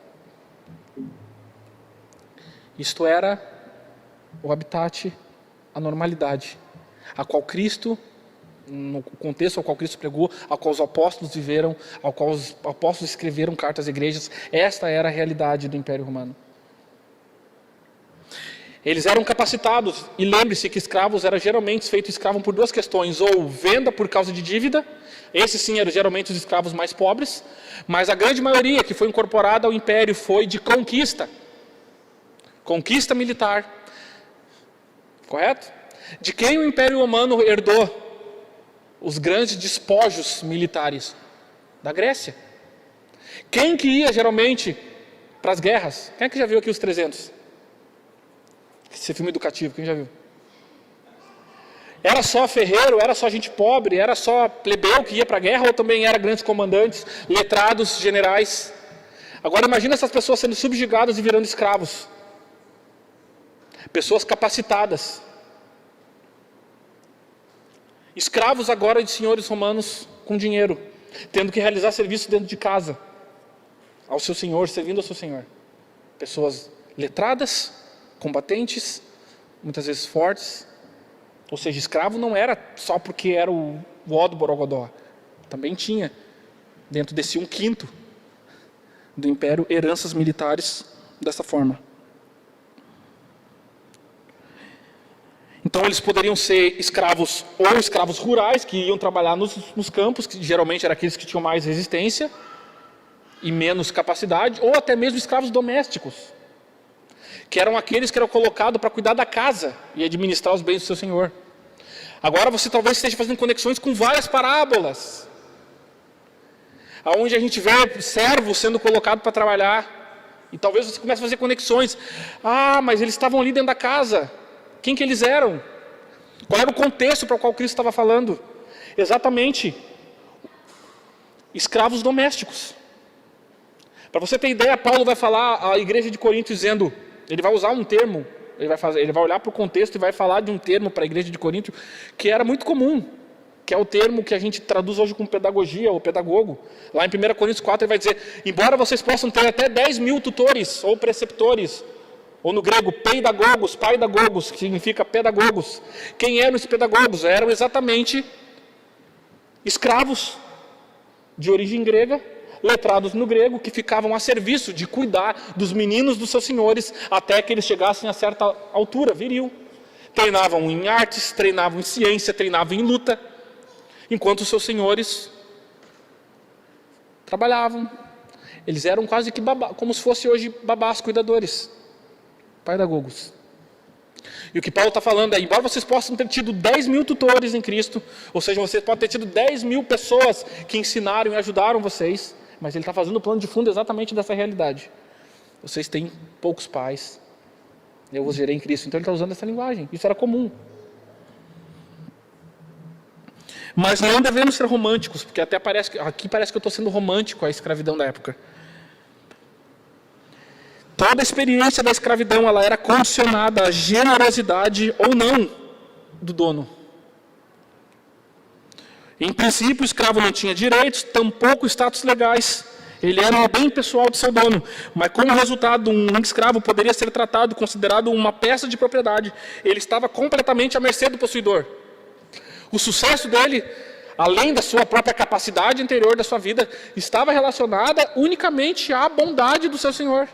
Isto era o habitat, a normalidade, a qual Cristo, no contexto ao qual Cristo pregou, ao qual os apóstolos viveram, ao qual os apóstolos escreveram cartas às igrejas. Esta era a realidade do Império Romano. Eles eram capacitados, e lembre-se que escravos era geralmente feito escravo por duas questões: ou venda por causa de dívida, esses sim eram geralmente os escravos mais pobres, mas a grande maioria que foi incorporada ao Império foi de conquista militar, correto? De quem o Império Romano herdou os grandes despojos militares da Grécia. Quem que ia geralmente para as guerras? Quem é que já viu aqui os 300? Esse filme educativo, quem já viu? Era só ferreiro, era só gente pobre, era só plebeu que ia para a guerra, ou também era grandes comandantes, letrados, generais? Agora imagina essas pessoas sendo subjugadas e virando escravos. Pessoas capacitadas. Escravos agora de senhores romanos com dinheiro, tendo que realizar serviço dentro de casa, ao seu senhor, servindo ao seu senhor. Pessoas letradas, combatentes, muitas vezes fortes. Ou seja, escravo não era só porque era o ó do Borogodó. Também tinha, dentro desse 1/5 do império, heranças militares dessa forma. Então eles poderiam ser escravos, ou escravos rurais, que iam trabalhar nos campos, que geralmente eram aqueles que tinham mais resistência e menos capacidade, ou até mesmo escravos domésticos, que eram aqueles que eram colocados para cuidar da casa e administrar os bens do seu senhor. Agora você talvez esteja fazendo conexões com várias parábolas, onde a gente vê servos sendo colocados para trabalhar, e talvez você comece a fazer conexões. Ah, mas eles estavam ali dentro da casa. Quem que eles eram? Qual era o contexto para o qual Cristo estava falando? Exatamente, escravos domésticos. Para você ter ideia, Paulo vai falar à igreja de Corinto dizendo, ele vai usar um termo, ele vai olhar para o contexto e vai falar de um termo para a igreja de Corinto que era muito comum, que é o termo que a gente traduz hoje com pedagogia ou pedagogo. Lá em 1 Coríntios 4 ele vai dizer, embora vocês possam ter até 10.000 tutores ou preceptores, ou no grego, peidagogos, paidagogos, que significa pedagogos. Quem eram os pedagogos? Eram exatamente escravos de origem grega, letrados no grego, que ficavam a serviço de cuidar dos meninos dos seus senhores, até que eles chegassem a certa altura, viril. Treinavam em artes, treinavam em ciência, treinavam em luta, enquanto os seus senhores trabalhavam. Eles eram quase que como se fosse hoje babás cuidadores. Pedagogos. E o que Paulo está falando é, embora vocês possam ter tido 10.000 tutores em Cristo, ou seja, vocês podem ter tido 10.000 pessoas que ensinaram e ajudaram vocês, mas ele está fazendo o plano de fundo exatamente dessa realidade. Vocês têm poucos pais, eu os gerei em Cristo, então ele está usando essa linguagem, isso era comum. Mas não devemos ser românticos, porque até aqui parece que eu estou sendo romântico a escravidão da época. Toda a experiência da escravidão, ela era condicionada à generosidade ou não do dono. Em princípio, o escravo não tinha direitos, tampouco status legais. Ele era um bem pessoal de seu dono. Mas como resultado, um escravo poderia ser tratado, considerado uma peça de propriedade. Ele estava completamente à mercê do possuidor. O sucesso dele, além da sua própria capacidade interior da sua vida, estava relacionada unicamente à bondade do seu senhor.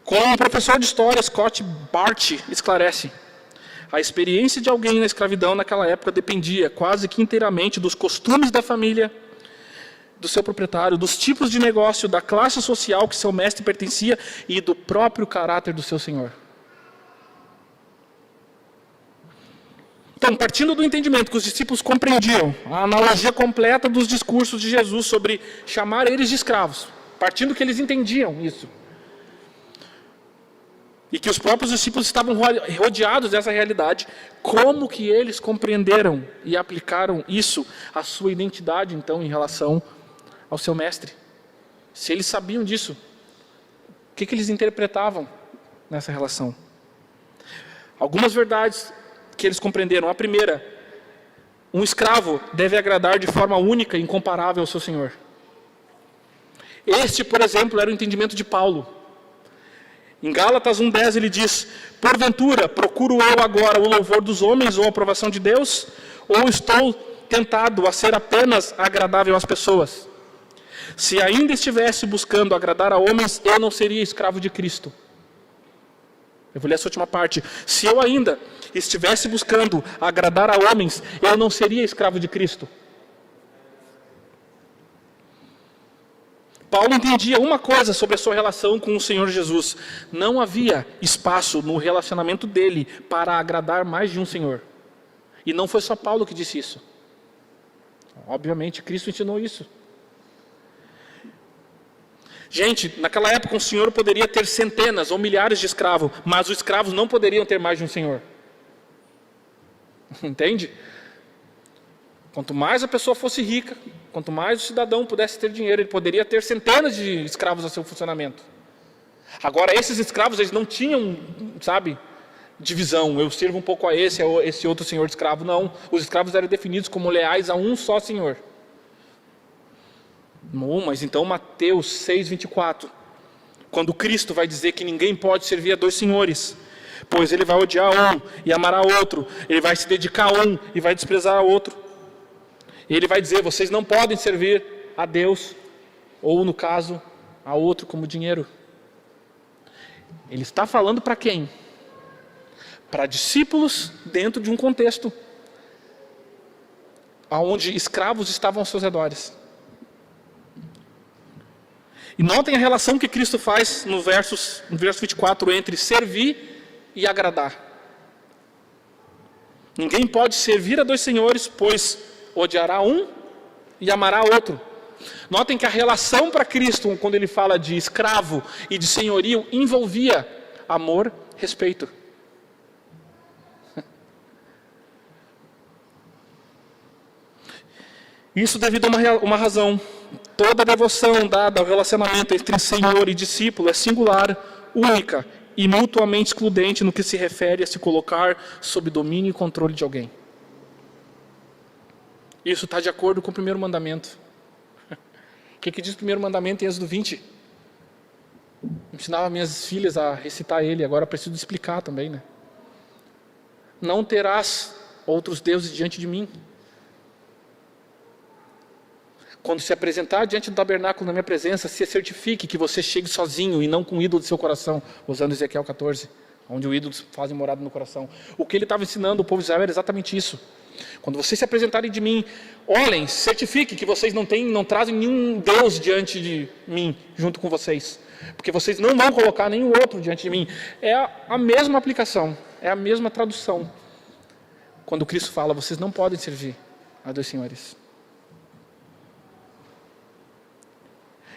Como o professor de história Scott Bart esclarece, a experiência de alguém na escravidão naquela época dependia quase que inteiramente dos costumes da família, do seu proprietário, dos tipos de negócio, da classe social que seu mestre pertencia e do próprio caráter do seu senhor. Então, partindo do entendimento que os discípulos compreendiam a analogia completa dos discursos de Jesus sobre chamar eles de escravos, partindo que eles entendiam isso, e que os próprios discípulos estavam rodeados dessa realidade, como que eles compreenderam e aplicaram isso à sua identidade, então, em relação ao seu mestre? Se eles sabiam disso, o que eles interpretavam nessa relação? Algumas verdades que eles compreenderam. A primeira, um escravo deve agradar de forma única e incomparável ao seu senhor. Este, por exemplo, era o entendimento de Paulo. Em Gálatas 1:10 ele diz, porventura, procuro eu agora o louvor dos homens ou a aprovação de Deus? Ou estou tentado a ser apenas agradável às pessoas? Se ainda estivesse buscando agradar a homens, eu não seria escravo de Cristo. Eu vou ler essa última parte. Se eu ainda estivesse buscando agradar a homens, eu não seria escravo de Cristo. Paulo entendia uma coisa sobre a sua relação com o Senhor Jesus: não havia espaço no relacionamento dele para agradar mais de um Senhor. E não foi só Paulo que disse isso. Obviamente, Cristo ensinou isso. Gente, naquela época um senhor poderia ter centenas ou milhares de escravos, mas os escravos não poderiam ter mais de um senhor. Entende? Quanto mais a pessoa fosse rica, quanto mais o cidadão pudesse ter dinheiro, ele poderia ter centenas de escravos a seu funcionamento. Agora, esses escravos, eles não tinham, divisão. Eu sirvo um pouco a esse outro senhor de escravo. Não, os escravos eram definidos como leais a um só senhor. Mas então Mateus 6:24, quando Cristo vai dizer que ninguém pode servir a dois senhores, pois ele vai odiar um e amará outro, ele vai se dedicar a um e vai desprezar a outro. E ele vai dizer: vocês não podem servir a Deus, ou no caso, a outro como dinheiro. Ele está falando para quem? Para discípulos dentro de um contexto onde escravos estavam aos seus redores. E notem a relação que Cristo faz no verso 24 entre servir e agradar. Ninguém pode servir a dois senhores, pois odiará um e amará outro. Notem que a relação para Cristo, quando ele fala de escravo e de senhorio, envolvia amor, respeito. Isso devido a uma razão. Toda devoção dada ao relacionamento entre Senhor e discípulo é singular, única e mutuamente excludente no que se refere a se colocar sob domínio e controle de alguém. Isso está de acordo com o primeiro mandamento. O que diz o primeiro mandamento em Êxodo 20? Ensinava minhas filhas a recitar ele, agora preciso explicar também, né? Não terás outros deuses diante de mim. Quando se apresentar diante do tabernáculo na minha presença, se certifique que você chegue sozinho e não com o ídolo do seu coração, usando Ezequiel 14, onde os ídolos fazem morada no coração. O que ele estava ensinando o povo de Israel era exatamente isso. Quando vocês se apresentarem de mim, olhem, certifique que vocês não trazem nenhum Deus diante de mim, junto com vocês. Porque vocês não vão colocar nenhum outro diante de mim. É a mesma aplicação, é a mesma tradução. Quando Cristo fala: vocês não podem servir a dois senhores.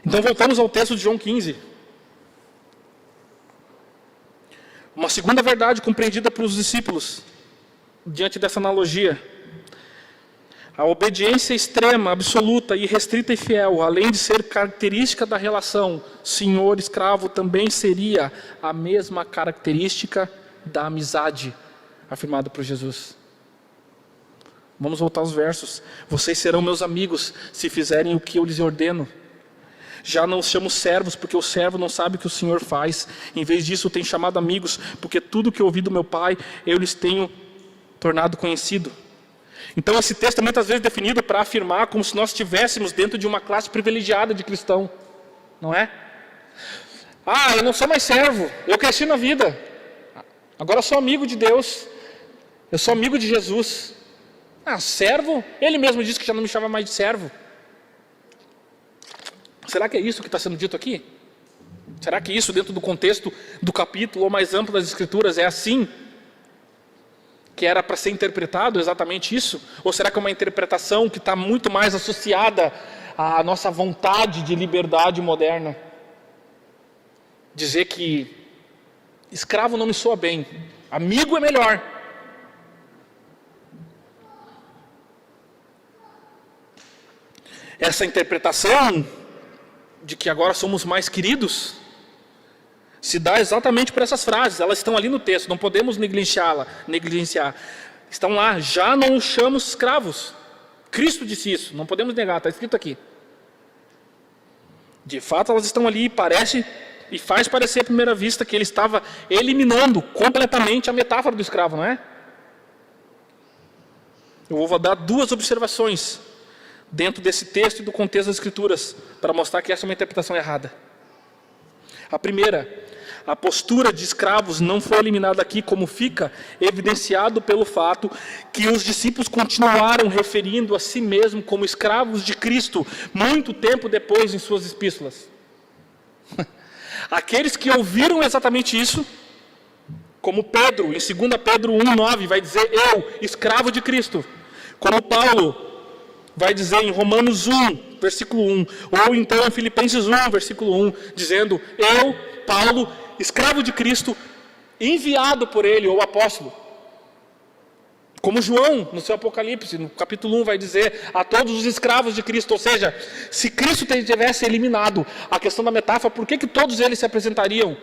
Então voltamos ao texto de João 15. Uma segunda verdade compreendida pelos discípulos, diante dessa analogia. A obediência extrema, absoluta, irrestrita e fiel, além de ser característica da relação senhor-escravo, também seria a mesma característica da amizade, afirmada por Jesus. Vamos voltar aos versos. Vocês serão meus amigos, se fizerem o que eu lhes ordeno. Já não os chamo servos, porque o servo não sabe o que o Senhor faz. Em vez disso, eu tenho chamado amigos, porque tudo que eu ouvi do meu Pai, eu lhes tenho tornado conhecido. Então esse texto é muitas vezes definido para afirmar como se nós estivéssemos dentro de uma classe privilegiada de cristão. Não é? Eu não sou mais servo, eu cresci na vida. Agora eu sou amigo de Deus. Eu sou amigo de Jesus. Servo? Ele mesmo disse que já não me chama mais de servo. Será que é isso que está sendo dito aqui? Será que isso, dentro do contexto do capítulo ou mais amplo das Escrituras, é assim que era para ser interpretado exatamente isso? Ou será que é uma interpretação que está muito mais associada à nossa vontade de liberdade moderna? Dizer que escravo não me soa bem, amigo é melhor. Essa interpretação de que agora somos mais queridos se dá exatamente por essas frases. Elas estão ali no texto, não podemos negligenciar. Estão lá: já não os chamo escravos. Cristo disse isso, não podemos negar, está escrito aqui. De fato elas estão ali, e faz parecer à primeira vista que ele estava eliminando completamente a metáfora do escravo, não é? Eu vou dar duas observações dentro desse texto e do contexto das Escrituras, para mostrar que essa é uma interpretação errada. A primeira, a postura de escravos não foi eliminada aqui, como fica evidenciado pelo fato que os discípulos continuaram referindo a si mesmos como escravos de Cristo, muito tempo depois em suas epístolas. Aqueles que ouviram exatamente isso, como Pedro, em 2 Pedro 1,9, vai dizer, eu, escravo de Cristo. Como Paulo vai dizer em Romanos 1, versículo 1, ou então em Filipenses 1, versículo 1, dizendo, eu, Paulo, escravo de Cristo, enviado por ele, ou apóstolo. Como João, no seu Apocalipse, no capítulo 1, vai dizer a todos os escravos de Cristo. Ou seja, se Cristo tivesse eliminado a questão da metáfora, por que todos eles se apresentariam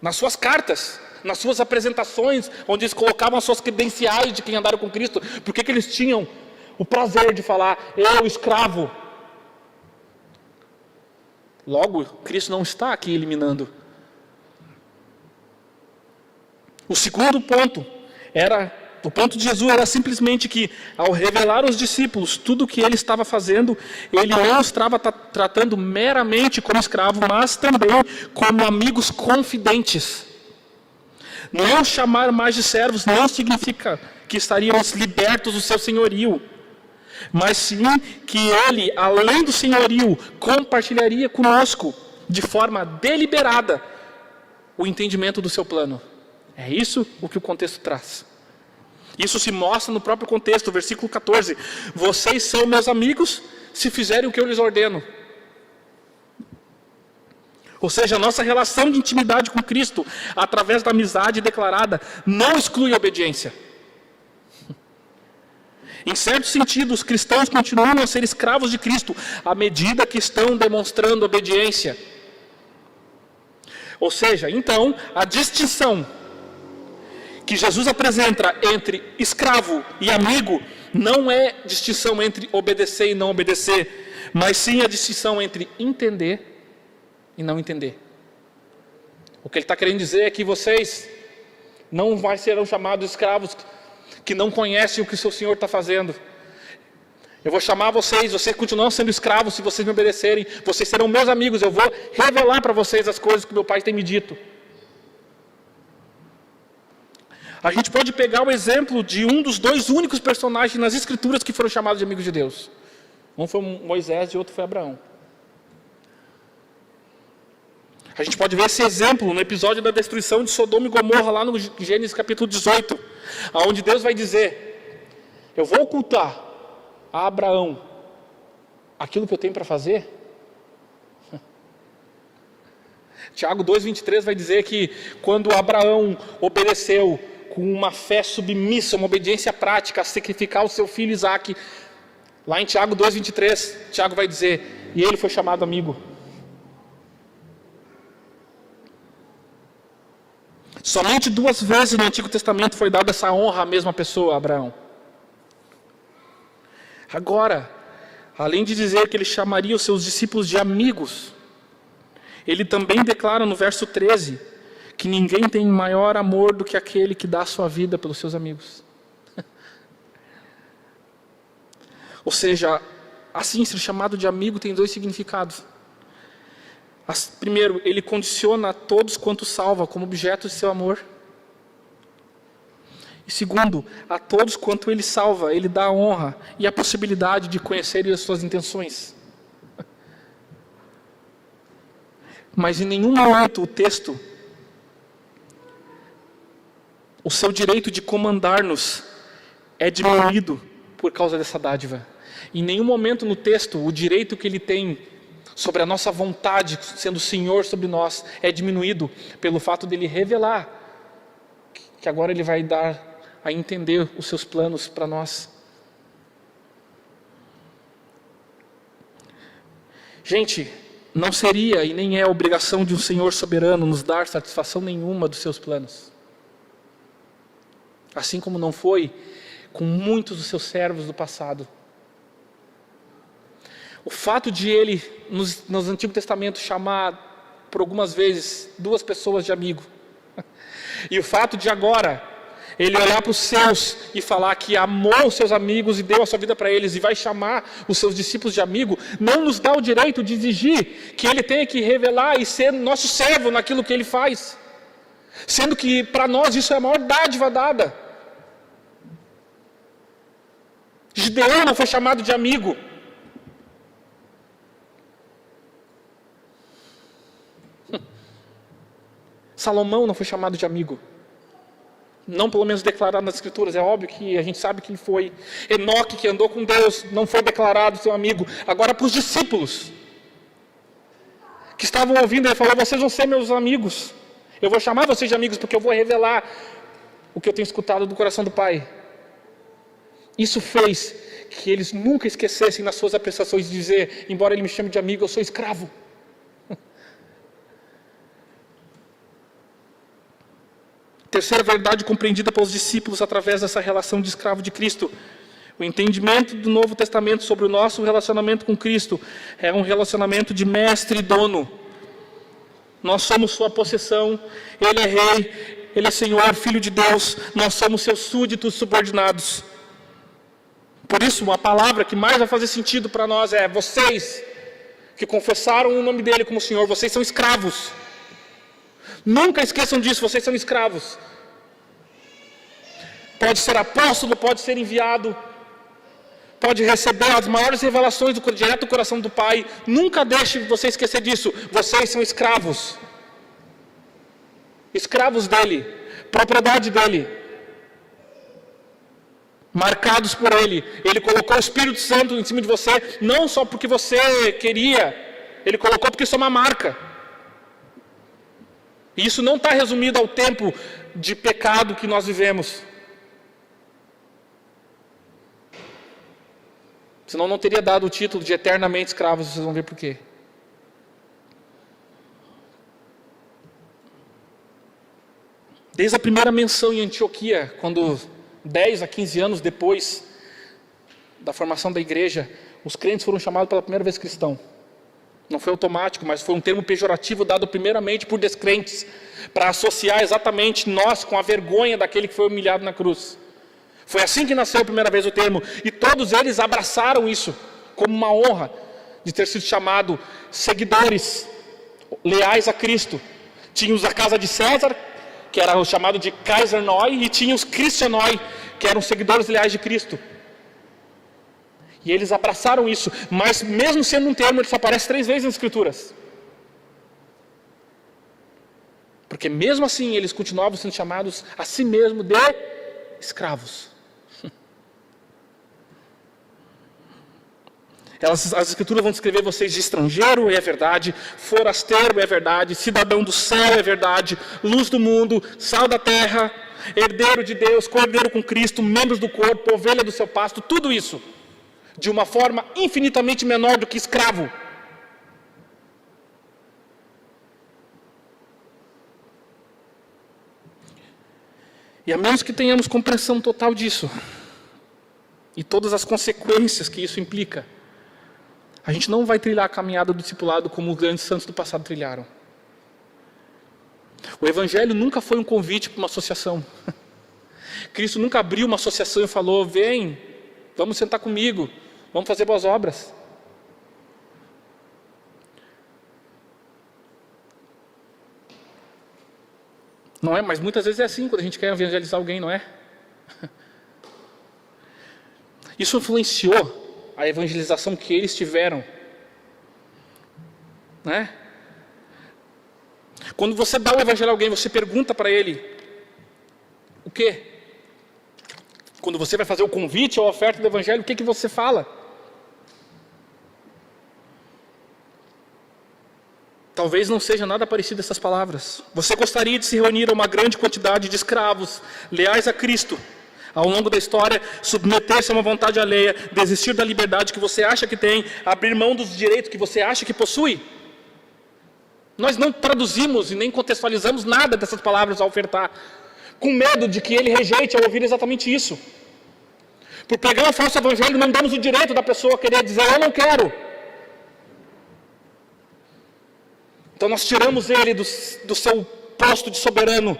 nas suas cartas, nas suas apresentações, onde eles colocavam as suas credenciais de quem andaram com Cristo? Por que eles tinham o prazer de falar, eu, escravo? Logo, Cristo não está aqui eliminando. O segundo ponto o ponto de Jesus era simplesmente que, ao revelar aos discípulos tudo o que ele estava fazendo, ele não estava tratando meramente como escravo, mas também como amigos confidentes. Não chamar mais de servos não significa que estaríamos libertos do seu senhorio, mas sim que ele, além do senhorio, compartilharia conosco, de forma deliberada, o entendimento do seu plano. É isso o que o contexto traz. Isso se mostra no próprio contexto, versículo 14. Vocês são meus amigos se fizerem o que eu lhes ordeno. Ou seja, a nossa relação de intimidade com Cristo, através da amizade declarada, não exclui a obediência. Em certo sentido, os cristãos continuam a ser escravos de Cristo, à medida que estão demonstrando obediência. Ou seja, então, a distinção que Jesus apresenta entre escravo e amigo não é distinção entre obedecer e não obedecer, mas sim a distinção entre entender e não entender. O que ele está querendo dizer é que vocês não serão chamados escravos que não conhecem o que o seu Senhor está fazendo. Eu vou chamar vocês continuam sendo escravos se vocês me obedecerem, vocês serão meus amigos, eu vou revelar para vocês as coisas que meu Pai tem me dito. A gente pode pegar o exemplo de um dos dois únicos personagens nas Escrituras que foram chamados de amigos de Deus. Um foi Moisés e outro foi Abraão. A gente pode ver esse exemplo no episódio da destruição de Sodoma e Gomorra, lá no Gênesis capítulo 18, onde Deus vai dizer, eu vou ocultar a Abraão aquilo que eu tenho para fazer? Tiago 2,23 vai dizer que quando Abraão obedeceu com uma fé submissa, uma obediência prática, a sacrificar o seu filho Isaque, lá em Tiago 2,23, Tiago vai dizer, e ele foi chamado amigo. Somente 2 vezes no Antigo Testamento foi dada essa honra à mesma pessoa, Abraão. Agora, além de dizer que ele chamaria os seus discípulos de amigos, ele também declara no verso 13, que ninguém tem maior amor do que aquele que dá a sua vida pelos seus amigos. Ou seja, assim, ser chamado de amigo tem 2 significados. Primeiro, ele condiciona a todos quanto salva como objeto de seu amor. E segundo, a todos quanto ele salva, ele dá a honra e a possibilidade de conhecer as suas intenções. Mas em nenhum momento o texto, o seu direito de comandar-nos é diminuído por causa dessa dádiva. Em nenhum momento no texto o direito que ele tem sobre a nossa vontade, sendo Senhor sobre nós, é diminuído pelo fato dele revelar que agora ele vai dar a entender os seus planos para nós. Gente, não seria e nem é obrigação de um Senhor soberano nos dar satisfação nenhuma dos seus planos. Assim como não foi com muitos dos seus servos do passado. O fato de ele, no Antigo Testamento, chamar por algumas vezes 2 pessoas de amigo, e o fato de agora ele olhar para os seus e falar que amou os seus amigos e deu a sua vida para eles e vai chamar os seus discípulos de amigo, não nos dá o direito de exigir que ele tenha que revelar e ser nosso servo naquilo que ele faz. Sendo que para nós isso é a maior dádiva dada. Gideão não foi chamado de amigo. Salomão não foi chamado de amigo. Não pelo menos declarado nas Escrituras, é óbvio que a gente sabe que ele foi. Enoque, que andou com Deus, não foi declarado seu amigo. Agora para os discípulos, que estavam ouvindo, ele falou, vocês vão ser meus amigos. Eu vou chamar vocês de amigos porque eu vou revelar o que eu tenho escutado do coração do Pai. Isso fez que eles nunca esquecessem nas suas apreciações de dizer, embora ele me chame de amigo, eu sou escravo. Terceira verdade compreendida pelos discípulos através dessa relação de escravo de Cristo. O entendimento do Novo Testamento sobre o nosso relacionamento com Cristo é um relacionamento de mestre e dono. Nós somos sua possessão, Ele é Rei, Ele é Senhor, Filho de Deus, nós somos seus súditos subordinados. Por isso, a palavra que mais vai fazer sentido para nós é: vocês que confessaram o nome dEle como Senhor, vocês são escravos. Nunca esqueçam disso, vocês são escravos. Pode ser apóstolo, pode ser enviado, pode receber as maiores revelações direto do coração do Pai. Nunca deixe você esquecer disso. Vocês são escravos. Escravos dEle, propriedade dEle, marcados por Ele. Ele colocou o Espírito Santo em cima de você, não só porque você queria, Ele colocou porque isso é uma marca. E isso não está resumido ao tempo de pecado que nós vivemos. Senão não teria dado o título de eternamente escravos, vocês vão ver por quê. Desde a primeira menção em Antioquia, quando 10 a 15 anos depois da formação da igreja, os crentes foram chamados pela primeira vez cristão. Não foi automático, mas foi um termo pejorativo dado primeiramente por descrentes, para associar exatamente nós com a vergonha daquele que foi humilhado na cruz. Foi assim que nasceu a primeira vez o termo, e todos eles abraçaram isso como uma honra de ter sido chamado seguidores, leais a Cristo. Tínhamos a casa de César, que era o chamado de Kaisernoi, e tinha os Christianoi, que eram seguidores leais de Cristo. E eles abraçaram isso, mas mesmo sendo um termo, ele só aparece 3 vezes nas Escrituras. Porque mesmo assim, eles continuavam sendo chamados a si mesmos de escravos. As Escrituras vão descrever vocês de estrangeiro, é verdade, forasteiro, é verdade, cidadão do céu, é verdade, luz do mundo, sal da terra, herdeiro de Deus, cordeiro com Cristo, membros do corpo, ovelha do seu pasto, tudo isso de uma forma infinitamente menor do que escravo. E a menos que tenhamos compreensão total disso, e todas as consequências que isso implica, a gente não vai trilhar a caminhada do discipulado como os grandes santos do passado trilharam. O Evangelho nunca foi um convite para uma associação. Cristo nunca abriu uma associação e falou: vem, vamos sentar comigo, vamos fazer boas obras. Não é? Mas muitas vezes é assim quando a gente quer evangelizar alguém, não é? Isso influenciou a evangelização que eles tiveram, né? Quando você dá o evangelho a alguém, você pergunta para ele o quê? Quando você vai fazer o convite ou a oferta do evangelho, o que você fala? Talvez não seja nada parecido essas palavras. Você gostaria de se reunir a uma grande quantidade de escravos, leais a Cristo, ao longo da história, submeter-se a uma vontade alheia, desistir da liberdade que você acha que tem, abrir mão dos direitos que você acha que possui? Nós não traduzimos e nem contextualizamos nada dessas palavras ao ofertar, com medo de que ele rejeite ao ouvir exatamente isso. Por pegar um falso evangelho, não damos o direito da pessoa querer dizer: eu não quero. Então nós tiramos ele do seu posto de soberano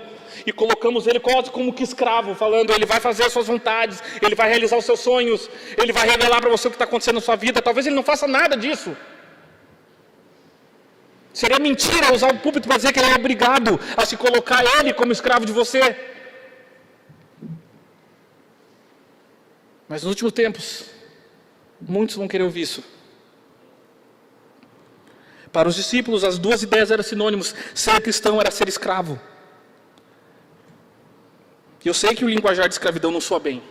e colocamos ele quase como que escravo, falando, ele vai fazer as suas vontades, ele vai realizar os seus sonhos, ele vai revelar para você o que está acontecendo na sua vida. Talvez ele não faça nada disso. Seria mentira usar o púlpito para dizer que ele é obrigado a se colocar ele como escravo de você. Mas nos últimos tempos, muitos vão querer ouvir isso. Para os discípulos, as duas ideias eram sinônimos. Ser cristão era ser escravo. E eu sei que o linguajar de escravidão não soa bem.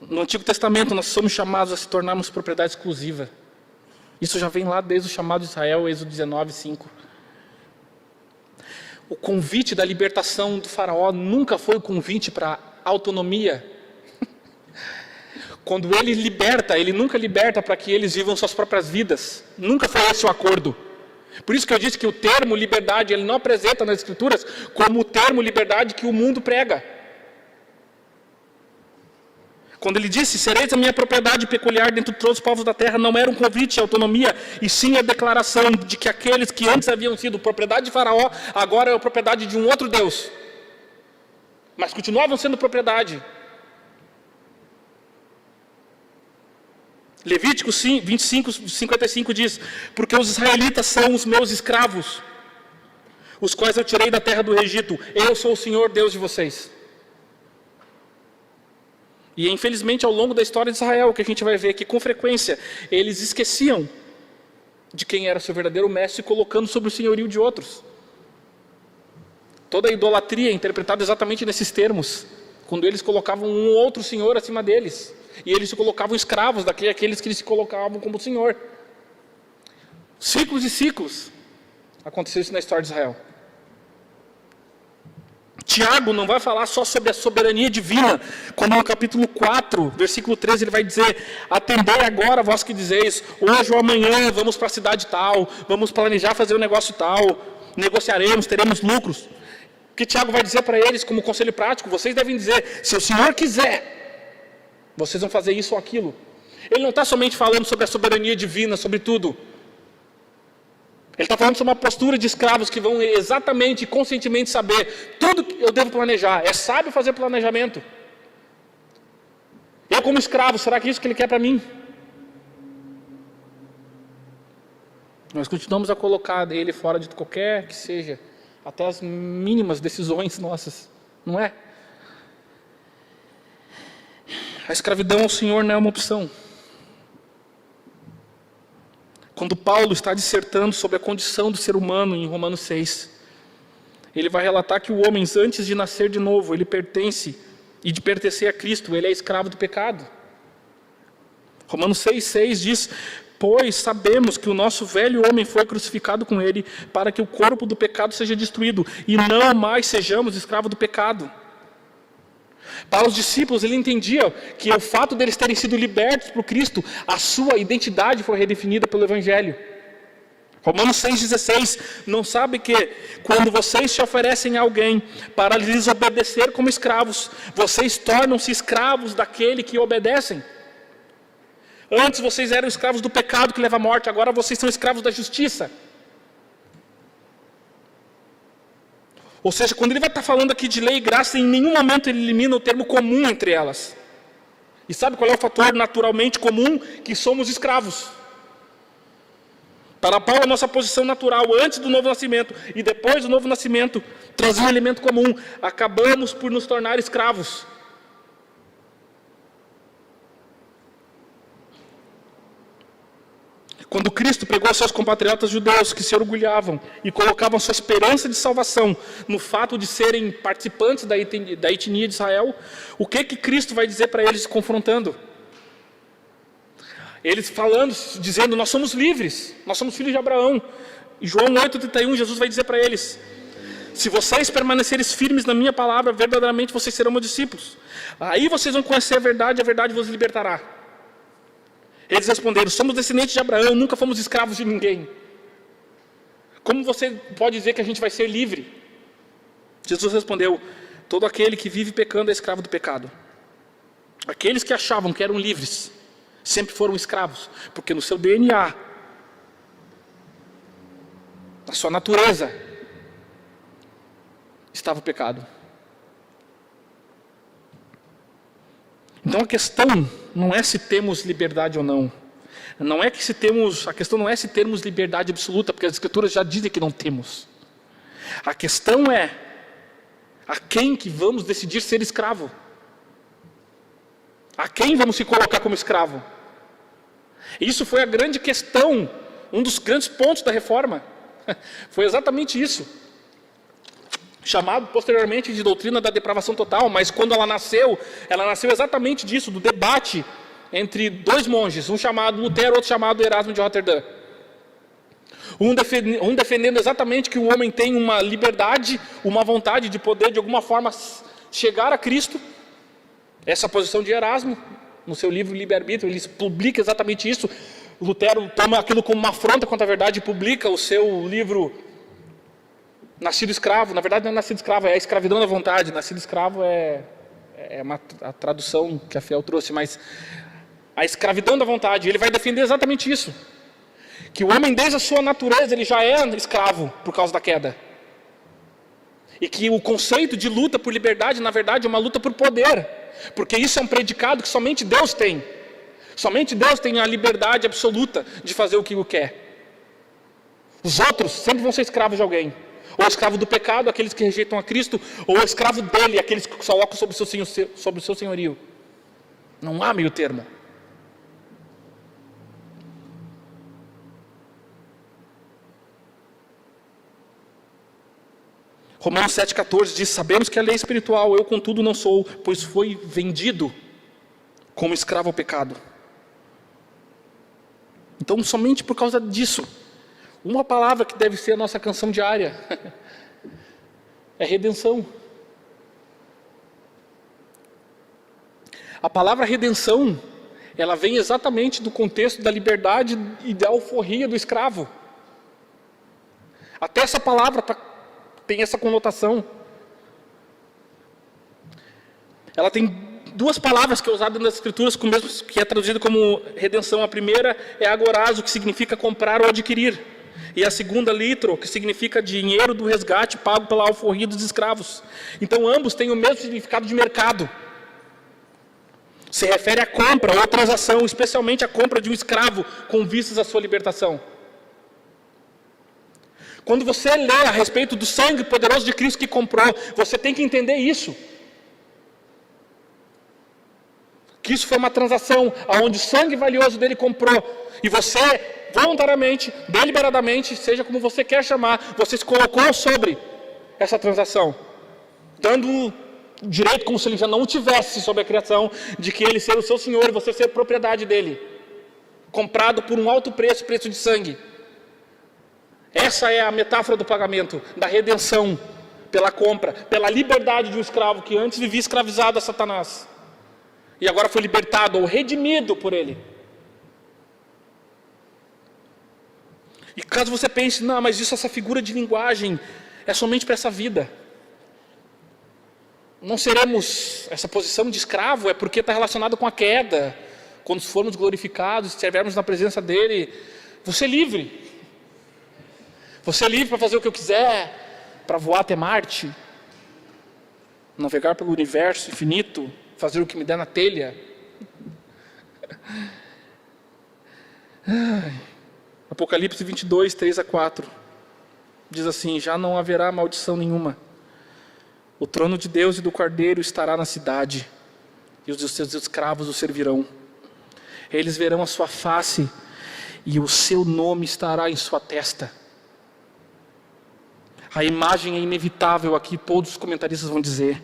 No Antigo Testamento, nós somos chamados a se tornarmos propriedade exclusiva. Isso já vem lá desde o chamado de Israel, Êxodo 19, 5. O convite da libertação do faraó nunca foi o convite para autonomia. Quando ele liberta, ele nunca liberta para que eles vivam suas próprias vidas. Nunca foi esse o acordo. Por isso que eu disse que o termo liberdade, ele não apresenta nas Escrituras como o termo liberdade que o mundo prega. Quando ele disse, sereis a minha propriedade peculiar dentre todos os povos da terra, não era um convite à autonomia, e sim a declaração de que aqueles que antes haviam sido propriedade de Faraó, agora é a propriedade de um outro Deus. Mas continuavam sendo propriedade. Levítico 25, 55 diz, porque os israelitas são os meus escravos, os quais eu tirei da terra do Egito, eu sou o Senhor Deus de vocês. E infelizmente ao longo da história de Israel, que a gente vai ver que com frequência eles esqueciam de quem era seu verdadeiro mestre, colocando sobre o senhorio de outros. Toda a idolatria é interpretada exatamente nesses termos, quando eles colocavam um outro senhor acima deles, e eles se colocavam escravos daqueles que eles se colocavam como senhor. Ciclos e ciclos aconteceu isso na história de Israel. Tiago não vai falar só sobre a soberania divina, como no capítulo 4, versículo 13, ele vai dizer, atendei agora vós que dizeis, hoje ou amanhã vamos para a cidade tal, vamos planejar fazer um negócio tal, negociaremos, teremos lucros. O que Tiago vai dizer para eles como conselho prático? Vocês devem dizer, se o Senhor quiser, vocês vão fazer isso ou aquilo. Ele não está somente falando sobre a soberania divina, sobre tudo. Ele está falando sobre uma postura de escravos que vão exatamente e conscientemente saber tudo que eu devo planejar. É sábio fazer planejamento. Eu como escravo, será que é isso que ele quer para mim? Nós continuamos a colocar ele fora de qualquer que seja, até as mínimas decisões nossas, não é? A escravidão ao Senhor não é uma opção. Quando Paulo está dissertando sobre a condição do ser humano em Romanos 6, ele vai relatar que o homem, antes de nascer de novo, ele pertence, e de pertencer a Cristo, ele é escravo do pecado. Romanos 6,6 diz, pois sabemos que o nosso velho homem foi crucificado com ele, para que o corpo do pecado seja destruído, e não mais sejamos escravos do pecado. Para os discípulos, ele entendia que o fato deles terem sido libertos por Cristo, a sua identidade foi redefinida pelo Evangelho. Romanos 6,16, não sabe que quando vocês se oferecem a alguém para lhes obedecer como escravos, vocês tornam-se escravos daquele que obedecem. Antes vocês eram escravos do pecado que leva à morte, agora vocês são escravos da justiça. Ou seja, quando ele vai estar falando aqui de lei e graça, em nenhum momento ele elimina o termo comum entre elas. E sabe qual é o fator naturalmente comum? Que somos escravos. Para Paulo, a nossa posição natural antes do novo nascimento e depois do novo nascimento trazia um elemento comum. Acabamos por nos tornar escravos. Quando Cristo pregou aos seus compatriotas judeus que se orgulhavam e colocavam sua esperança de salvação no fato de serem participantes da etnia de Israel, o que Cristo vai dizer para eles confrontando? Eles falando, dizendo, nós somos livres, nós somos filhos de Abraão. Em João 8,31, Jesus vai dizer para eles, se vocês permanecerem firmes na minha palavra, verdadeiramente vocês serão meus discípulos. Aí vocês vão conhecer a verdade vos libertará. Eles responderam, somos descendentes de Abraão, nunca fomos escravos de ninguém. Como você pode dizer que a gente vai ser livre? Jesus respondeu, todo aquele que vive pecando é escravo do pecado. Aqueles que achavam que eram livres, Sempre foram escravos, porque no seu DNA, na sua natureza, estava o pecado. Então a questão não é se temos liberdade ou não. A questão não é se termos liberdade absoluta, porque as Escrituras já dizem que não temos. A questão é a quem que vamos decidir ser escravo. A quem vamos se colocar como escravo? Isso foi a grande questão, um dos grandes pontos da reforma. Foi exatamente isso. Chamado posteriormente de doutrina da depravação total, mas quando ela nasceu exatamente disso, do debate entre dois monges, um chamado Lutero, outro chamado Erasmo de Roterdã. Um defendendo exatamente que o homem tem uma liberdade, uma vontade de poder de alguma forma chegar a Cristo. Essa posição de Erasmo, no seu livro Livre-Arbítrio, ele publica exatamente isso. Lutero toma aquilo como uma afronta contra a verdade e publica o seu livro Nascido Escravo. Na verdade não é Nascido Escravo, é a Escravidão da Vontade. Nascido Escravo a tradução que a Fiel trouxe, mas a escravidão da vontade. Ele vai defender exatamente isso. Que o homem desde a sua natureza ele já é escravo por causa da queda. E que o conceito de luta por liberdade, na verdade, é uma luta por poder. Porque isso é um predicado que somente Deus tem. Somente Deus tem a liberdade absoluta de fazer o que Ele quer. Os outros sempre vão ser escravos de alguém. Ou escravo do pecado, aqueles que rejeitam a Cristo, ou escravo dele, aqueles que colocam sobre o seu senhorio. Não há meio termo. Romanos 7,14 diz: sabemos que a lei é espiritual, eu contudo não sou, pois fui vendido como escravo ao pecado. Então, somente por causa disso, uma palavra que deve ser a nossa canção diária é redenção. A palavra redenção, ela vem exatamente do contexto da liberdade e da alforria do escravo. Até essa palavra tem essa conotação. Ela tem duas palavras que é usada nas Escrituras, que é traduzido como redenção. A primeira é agorazo, que significa comprar ou adquirir. E a segunda, litro, que significa dinheiro do resgate pago pela alforria dos escravos. Então ambos têm o mesmo significado de mercado. Se refere à compra ou à transação, especialmente a compra de um escravo com vistas à sua libertação. Quando você lê a respeito do sangue poderoso de Cristo que comprou, você tem que entender isso. Que isso foi uma transação, onde o sangue valioso dele comprou. E você, voluntariamente, deliberadamente, seja como você quer chamar, você se colocou sobre essa transação. Dando direito, como se ele já não tivesse sobre a criação, de que ele ser o seu senhor e você ser propriedade dele. Comprado por um alto preço, preço de sangue. Essa é a metáfora do pagamento, da redenção, pela compra, pela liberdade de um escravo que antes vivia escravizado a Satanás. E agora foi libertado ou redimido por ele. E caso você pense, não, mas essa figura de linguagem é somente para essa vida. Não seremos, essa posição de escravo é porque está relacionado com a queda. Quando formos glorificados, se estivermos na presença dele, você é livre. Você é livre para fazer o que eu quiser, para voar até Marte, navegar pelo universo infinito, fazer o que me der na telha. Apocalipse 22, 3-4 diz assim: já não haverá maldição nenhuma. O trono de Deus e do Cordeiro estará na cidade, e os seus escravos o servirão. Eles verão a sua face, e o seu nome estará em sua testa. A imagem é inevitável aqui, todos os comentaristas vão dizer.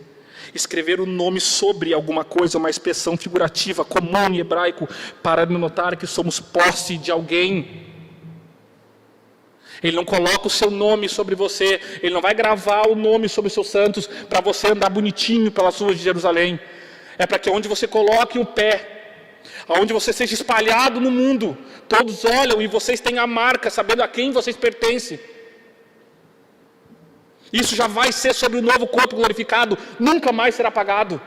Escrever o nome sobre alguma coisa é uma expressão figurativa, comum em hebraico, para denotar que somos posse de alguém. Ele não coloca o seu nome sobre você, ele não vai gravar o nome sobre os seus santos, para você andar bonitinho pelas ruas de Jerusalém. É para que onde você coloque o pé, aonde você seja espalhado no mundo, todos olham e vocês têm a marca, sabendo a quem vocês pertencem. Isso já vai ser sobre o novo corpo glorificado, nunca mais será apagado.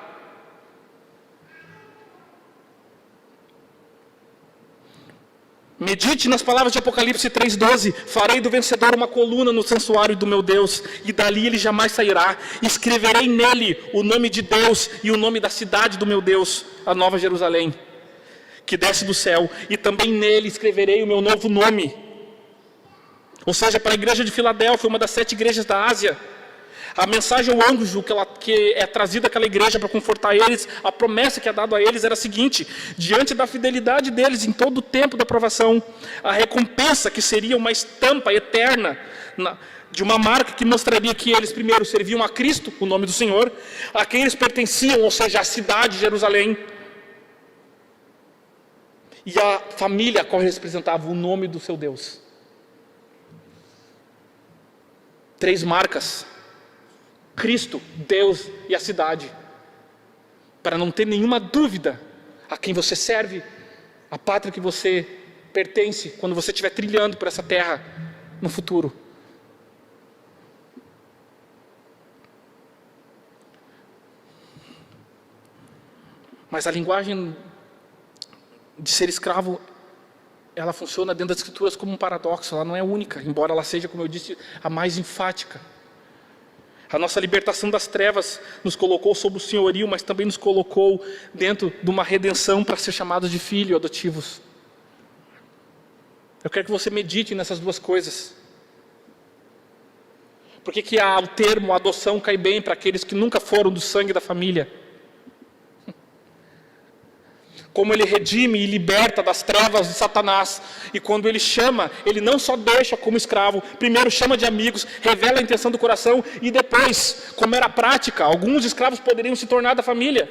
Medite nas palavras de Apocalipse 3,12. Farei do vencedor uma coluna no santuário do meu Deus, e dali ele jamais sairá. Escreverei nele o nome de Deus e o nome da cidade do meu Deus, a Nova Jerusalém, que desce do céu, e também nele escreverei o meu novo nome. Ou seja, para a igreja de Filadélfia, uma das 7 igrejas da Ásia, a mensagem ao anjo que é trazida àquela igreja para confortar eles, a promessa que é dada a eles era a seguinte: diante da fidelidade deles em todo o tempo da provação, a recompensa que seria uma estampa eterna de uma marca que mostraria que eles primeiro serviam a Cristo, o nome do Senhor, a quem eles pertenciam, ou seja, a cidade de Jerusalém, e a família a qual eles representavam, o nome do seu Deus. 3 marcas: Cristo, Deus e a cidade, para não ter nenhuma dúvida a quem você serve, a pátria que você pertence, quando você estiver trilhando por essa terra no futuro. Mas a linguagem de ser escravo, ela funciona dentro das Escrituras como um paradoxo, ela não é única, embora ela seja, como eu disse, a mais enfática. A nossa libertação das trevas nos colocou sob o senhorio, mas também nos colocou dentro de uma redenção para ser chamados de filhos adotivos. Eu quero que você medite nessas duas coisas. Por que o termo adoção cai bem para aqueles que nunca foram do sangue da família? Como ele redime e liberta das trevas de Satanás. E quando ele chama, ele não só deixa como escravo, primeiro chama de amigos, revela a intenção do coração, e depois, como era a prática, alguns escravos poderiam se tornar da família,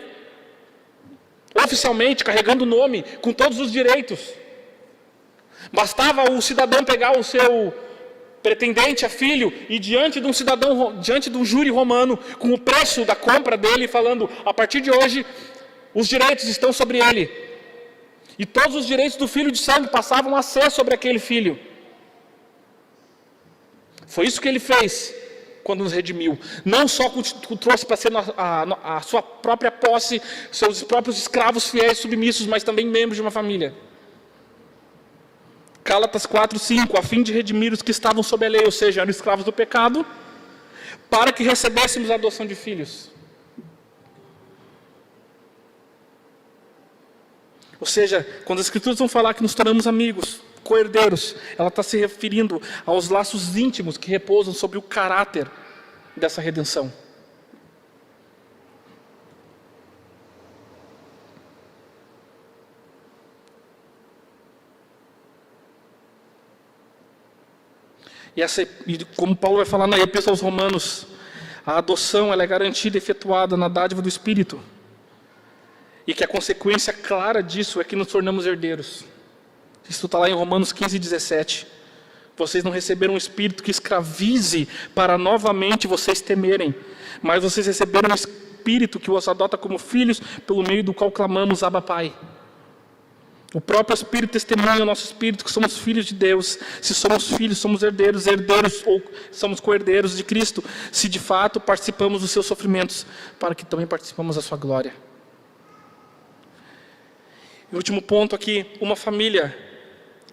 oficialmente, carregando o nome, com todos os direitos. Bastava o cidadão pegar o seu pretendente a filho, e diante de um júri romano, com o preço da compra dele, falando: a partir de hoje, os direitos estão sobre ele. E todos os direitos do filho de sangue passavam a ser sobre aquele filho. Foi isso que ele fez quando nos redimiu. Não só trouxe para ser a sua própria posse, seus próprios escravos fiéis submissos, mas também membros de uma família. Gálatas 4:5, a fim de redimir os que estavam sob a lei, ou seja, eram escravos do pecado, para que recebêssemos a adoção de filhos. Ou seja, quando as Escrituras vão falar que nos tornamos amigos, co-herdeiros, ela está se referindo aos laços íntimos que repousam sobre o caráter dessa redenção. E como Paulo vai falar na Epístola aos Romanos, a adoção ela é garantida e efetuada na dádiva do Espírito. E que a consequência clara disso é que nos tornamos herdeiros. Isso está lá em Romanos 15:17. Vocês não receberam um espírito que escravize para novamente vocês temerem, mas vocês receberam um espírito que os adota como filhos, pelo meio do qual clamamos: Abba, Pai. O próprio Espírito testemunha ao nosso espírito que somos filhos de Deus. Se somos filhos, somos herdeiros ou somos co-herdeiros de Cristo, se de fato participamos dos seus sofrimentos, para que também participamos da sua glória. E o último ponto aqui: uma família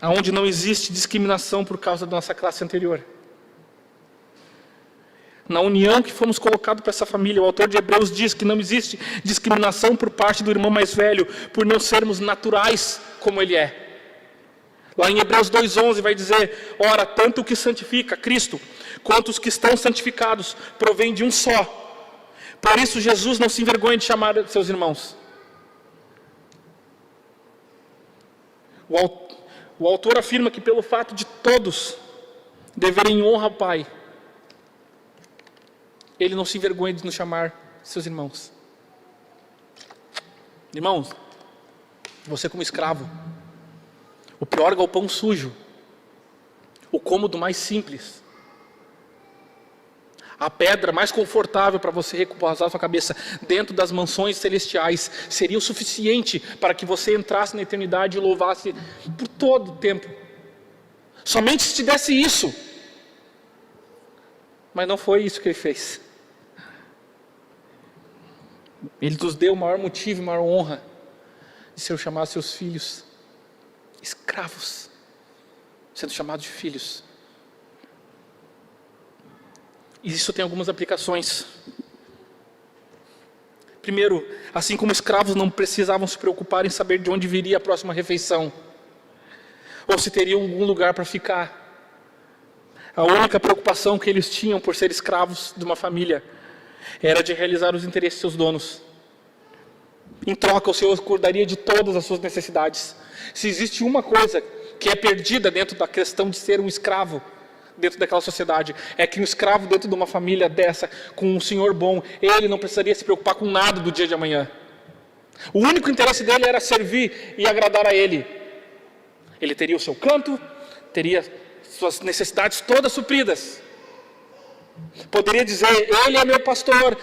onde não existe discriminação por causa da nossa classe anterior. Na união que fomos colocados para essa família, o autor de Hebreus diz que não existe discriminação por parte do irmão mais velho, por não sermos naturais como ele é. Lá em Hebreus 2:11 vai dizer: ora, tanto o que santifica, Cristo, quanto os que estão santificados, provém de um só. Por isso Jesus não se envergonha de chamar seus irmãos. O autor afirma que pelo fato de todos deverem honra ao Pai, ele não se envergonha de nos chamar seus irmãos. Irmãos, você como escravo, o pior galpão sujo, o cômodo mais simples, a pedra mais confortável para você repousar sua cabeça dentro das mansões celestiais seria o suficiente para que você entrasse na eternidade e louvasse por todo o tempo. Somente se te desse isso. Mas não foi isso que ele fez. Ele nos deu o maior motivo e maior honra de ser chamar seus filhos escravos. sendo chamados de filhos. E isso tem algumas aplicações. Primeiro, assim como escravos não precisavam se preocupar em saber de onde viria a próxima refeição, ou se teriam algum lugar para ficar. A única preocupação que eles tinham por ser escravos de uma família era de realizar os interesses de seus donos. Em troca, o Senhor cuidaria de todas as suas necessidades. Se existe uma coisa que é perdida dentro da questão de ser um escravo, dentro daquela sociedade, é que um escravo dentro de uma família dessa, com um senhor bom, ele não precisaria se preocupar com nada do dia de amanhã. O único interesse dele era servir e agradar a ele. Ele teria o seu canto, teria suas necessidades todas supridas. Poderia dizer, ele é meu pastor,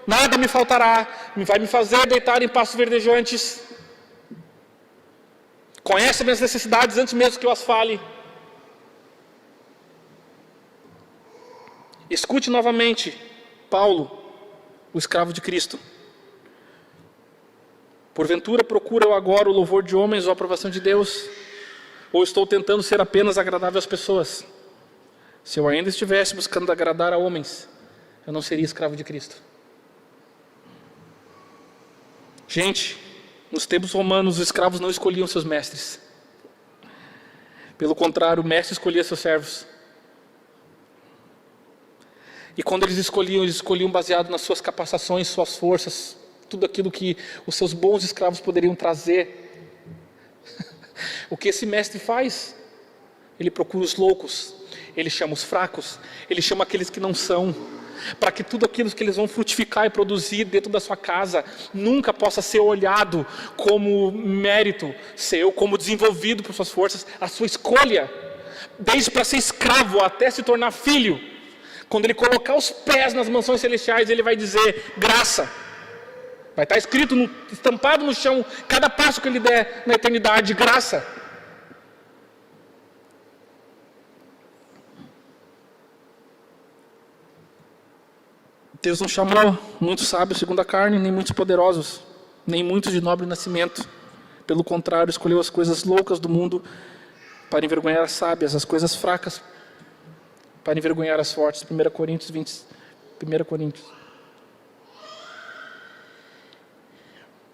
nada me faltará, vai me fazer deitar em pastos verdejantes, conhece minhas necessidades antes mesmo que eu as fale. Escute novamente Paulo, o escravo de Cristo. Porventura procuro eu agora o louvor de homens ou a aprovação de Deus? Ou estou tentando ser apenas agradável às pessoas? Se eu ainda estivesse buscando agradar a homens, eu não seria escravo de Cristo. Gente, nos tempos romanos, os escravos não escolhiam seus mestres. Pelo contrário, o mestre escolhia seus servos. E quando eles escolhiam baseado nas suas capacitações, suas forças, tudo aquilo que os seus bons escravos poderiam trazer. O que esse mestre faz? Ele procura os loucos, ele chama os fracos, ele chama aqueles que não são, para que tudo aquilo que eles vão frutificar e produzir dentro da sua casa nunca possa ser olhado como mérito seu, como desenvolvido por suas forças, a sua escolha, desde para ser escravo até se tornar filho. Quando ele colocar os pés nas mansões celestiais, ele vai dizer graça. Vai estar escrito, estampado no chão, cada passo que ele der na eternidade, graça. Deus não chamou muitos sábios segundo a carne, nem muitos poderosos, nem muitos de nobre nascimento. Pelo contrário, escolheu as coisas loucas do mundo para envergonhar as sábias, as coisas fracas para envergonhar as fortes. 1 Coríntios 20. 1 Coríntios.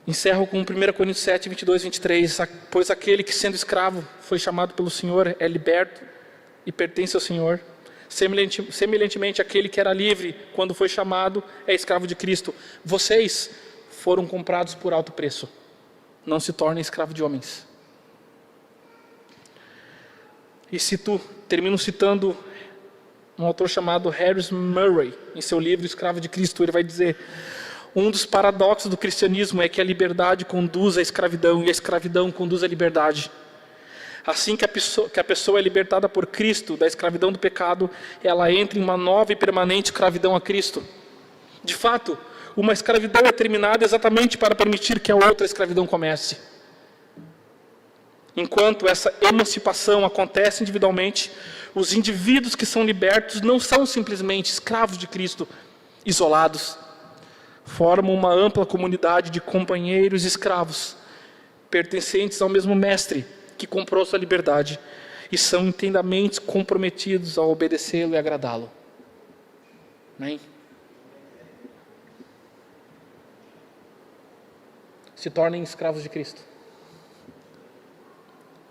Encerro com 1 Coríntios 7, 22 e 23. Pois aquele que sendo escravo foi chamado pelo Senhor é liberto e pertence ao Senhor. Semelhantemente, aquele que era livre quando foi chamado é escravo de Cristo. Vocês foram comprados por alto preço. Não se tornem escravo de homens. E termino citando um autor chamado Harris Murray, em seu livro Escravo de Cristo. Ele vai dizer: um dos paradoxos do cristianismo é que a liberdade conduz à escravidão e a escravidão conduz à liberdade. Assim que a pessoa é libertada por Cristo da escravidão do pecado, ela entra em uma nova e permanente escravidão a Cristo. De fato, uma escravidão é terminada exatamente para permitir que a outra escravidão comece. Enquanto essa emancipação acontece individualmente, os indivíduos que são libertos não são simplesmente escravos de Cristo, isolados. Formam uma ampla comunidade de companheiros escravos, pertencentes ao mesmo mestre que comprou sua liberdade, e são inteiramente comprometidos a obedecê-lo e agradá-lo. Amém? Se tornem escravos de Cristo.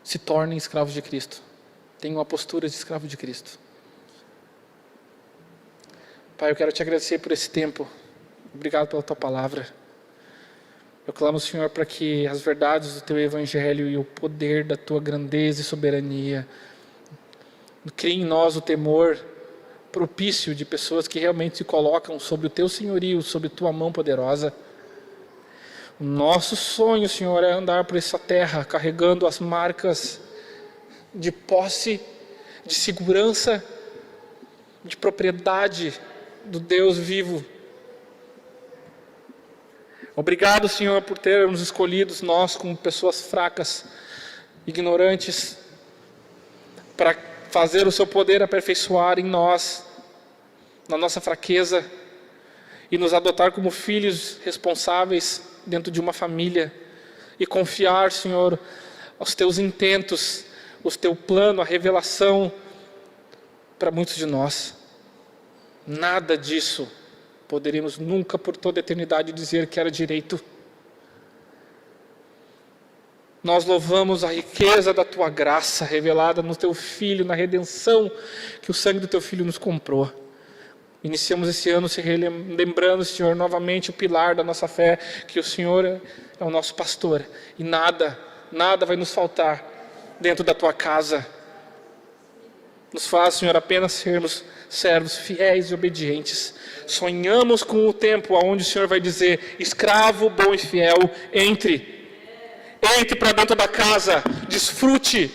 Se tornem escravos de Cristo. Tenham a postura de escravo de Cristo. Pai, eu quero te agradecer por esse tempo. Obrigado pela tua palavra. Eu clamo, Senhor, para que as verdades do teu evangelho e o poder da tua grandeza e soberania criem em nós o temor propício de pessoas que realmente se colocam sobre o teu senhorio, sobre tua mão poderosa. O nosso sonho, Senhor, é andar por essa terra carregando as marcas de posse, de segurança, de propriedade do Deus vivo. Obrigado, Senhor, por termos escolhido nós como pessoas fracas, ignorantes, para fazer o seu poder aperfeiçoar em nós, na nossa fraqueza, e nos adotar como filhos responsáveis dentro de uma família, e confiar, Senhor, aos teus intentos, o teu plano, a revelação para muitos de nós. Nada disso poderíamos nunca por toda a eternidade dizer que era direito. Nós louvamos a riqueza da tua graça revelada no teu Filho, na redenção que o sangue do teu Filho nos comprou. Iniciamos esse ano se lembrando, Senhor, novamente o pilar da nossa fé, que o Senhor é o nosso pastor. E nada vai nos faltar dentro da tua casa. Nos faz, Senhor, apenas sermos servos fiéis e obedientes. Sonhamos com o tempo onde o Senhor vai dizer: escravo bom e fiel, entre para dentro da casa, desfrute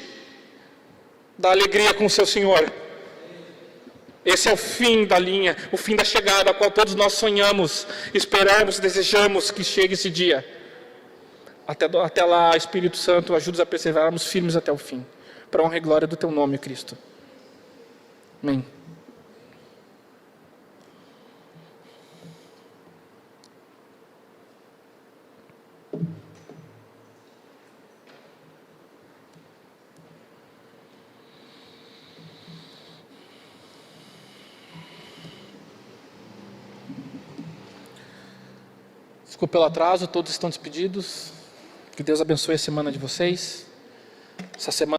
da alegria com o seu Senhor. Esse é o fim da linha, o fim da chegada a qual todos nós sonhamos, esperamos, desejamos que chegue esse dia. Até lá, Espírito Santo, ajuda-nos a perseverarmos firmes até o fim, para a honra e glória do teu nome, Cristo. Amém. Desculpa pelo atraso, todos estão despedidos. Que Deus abençoe a semana de vocês. Essa semana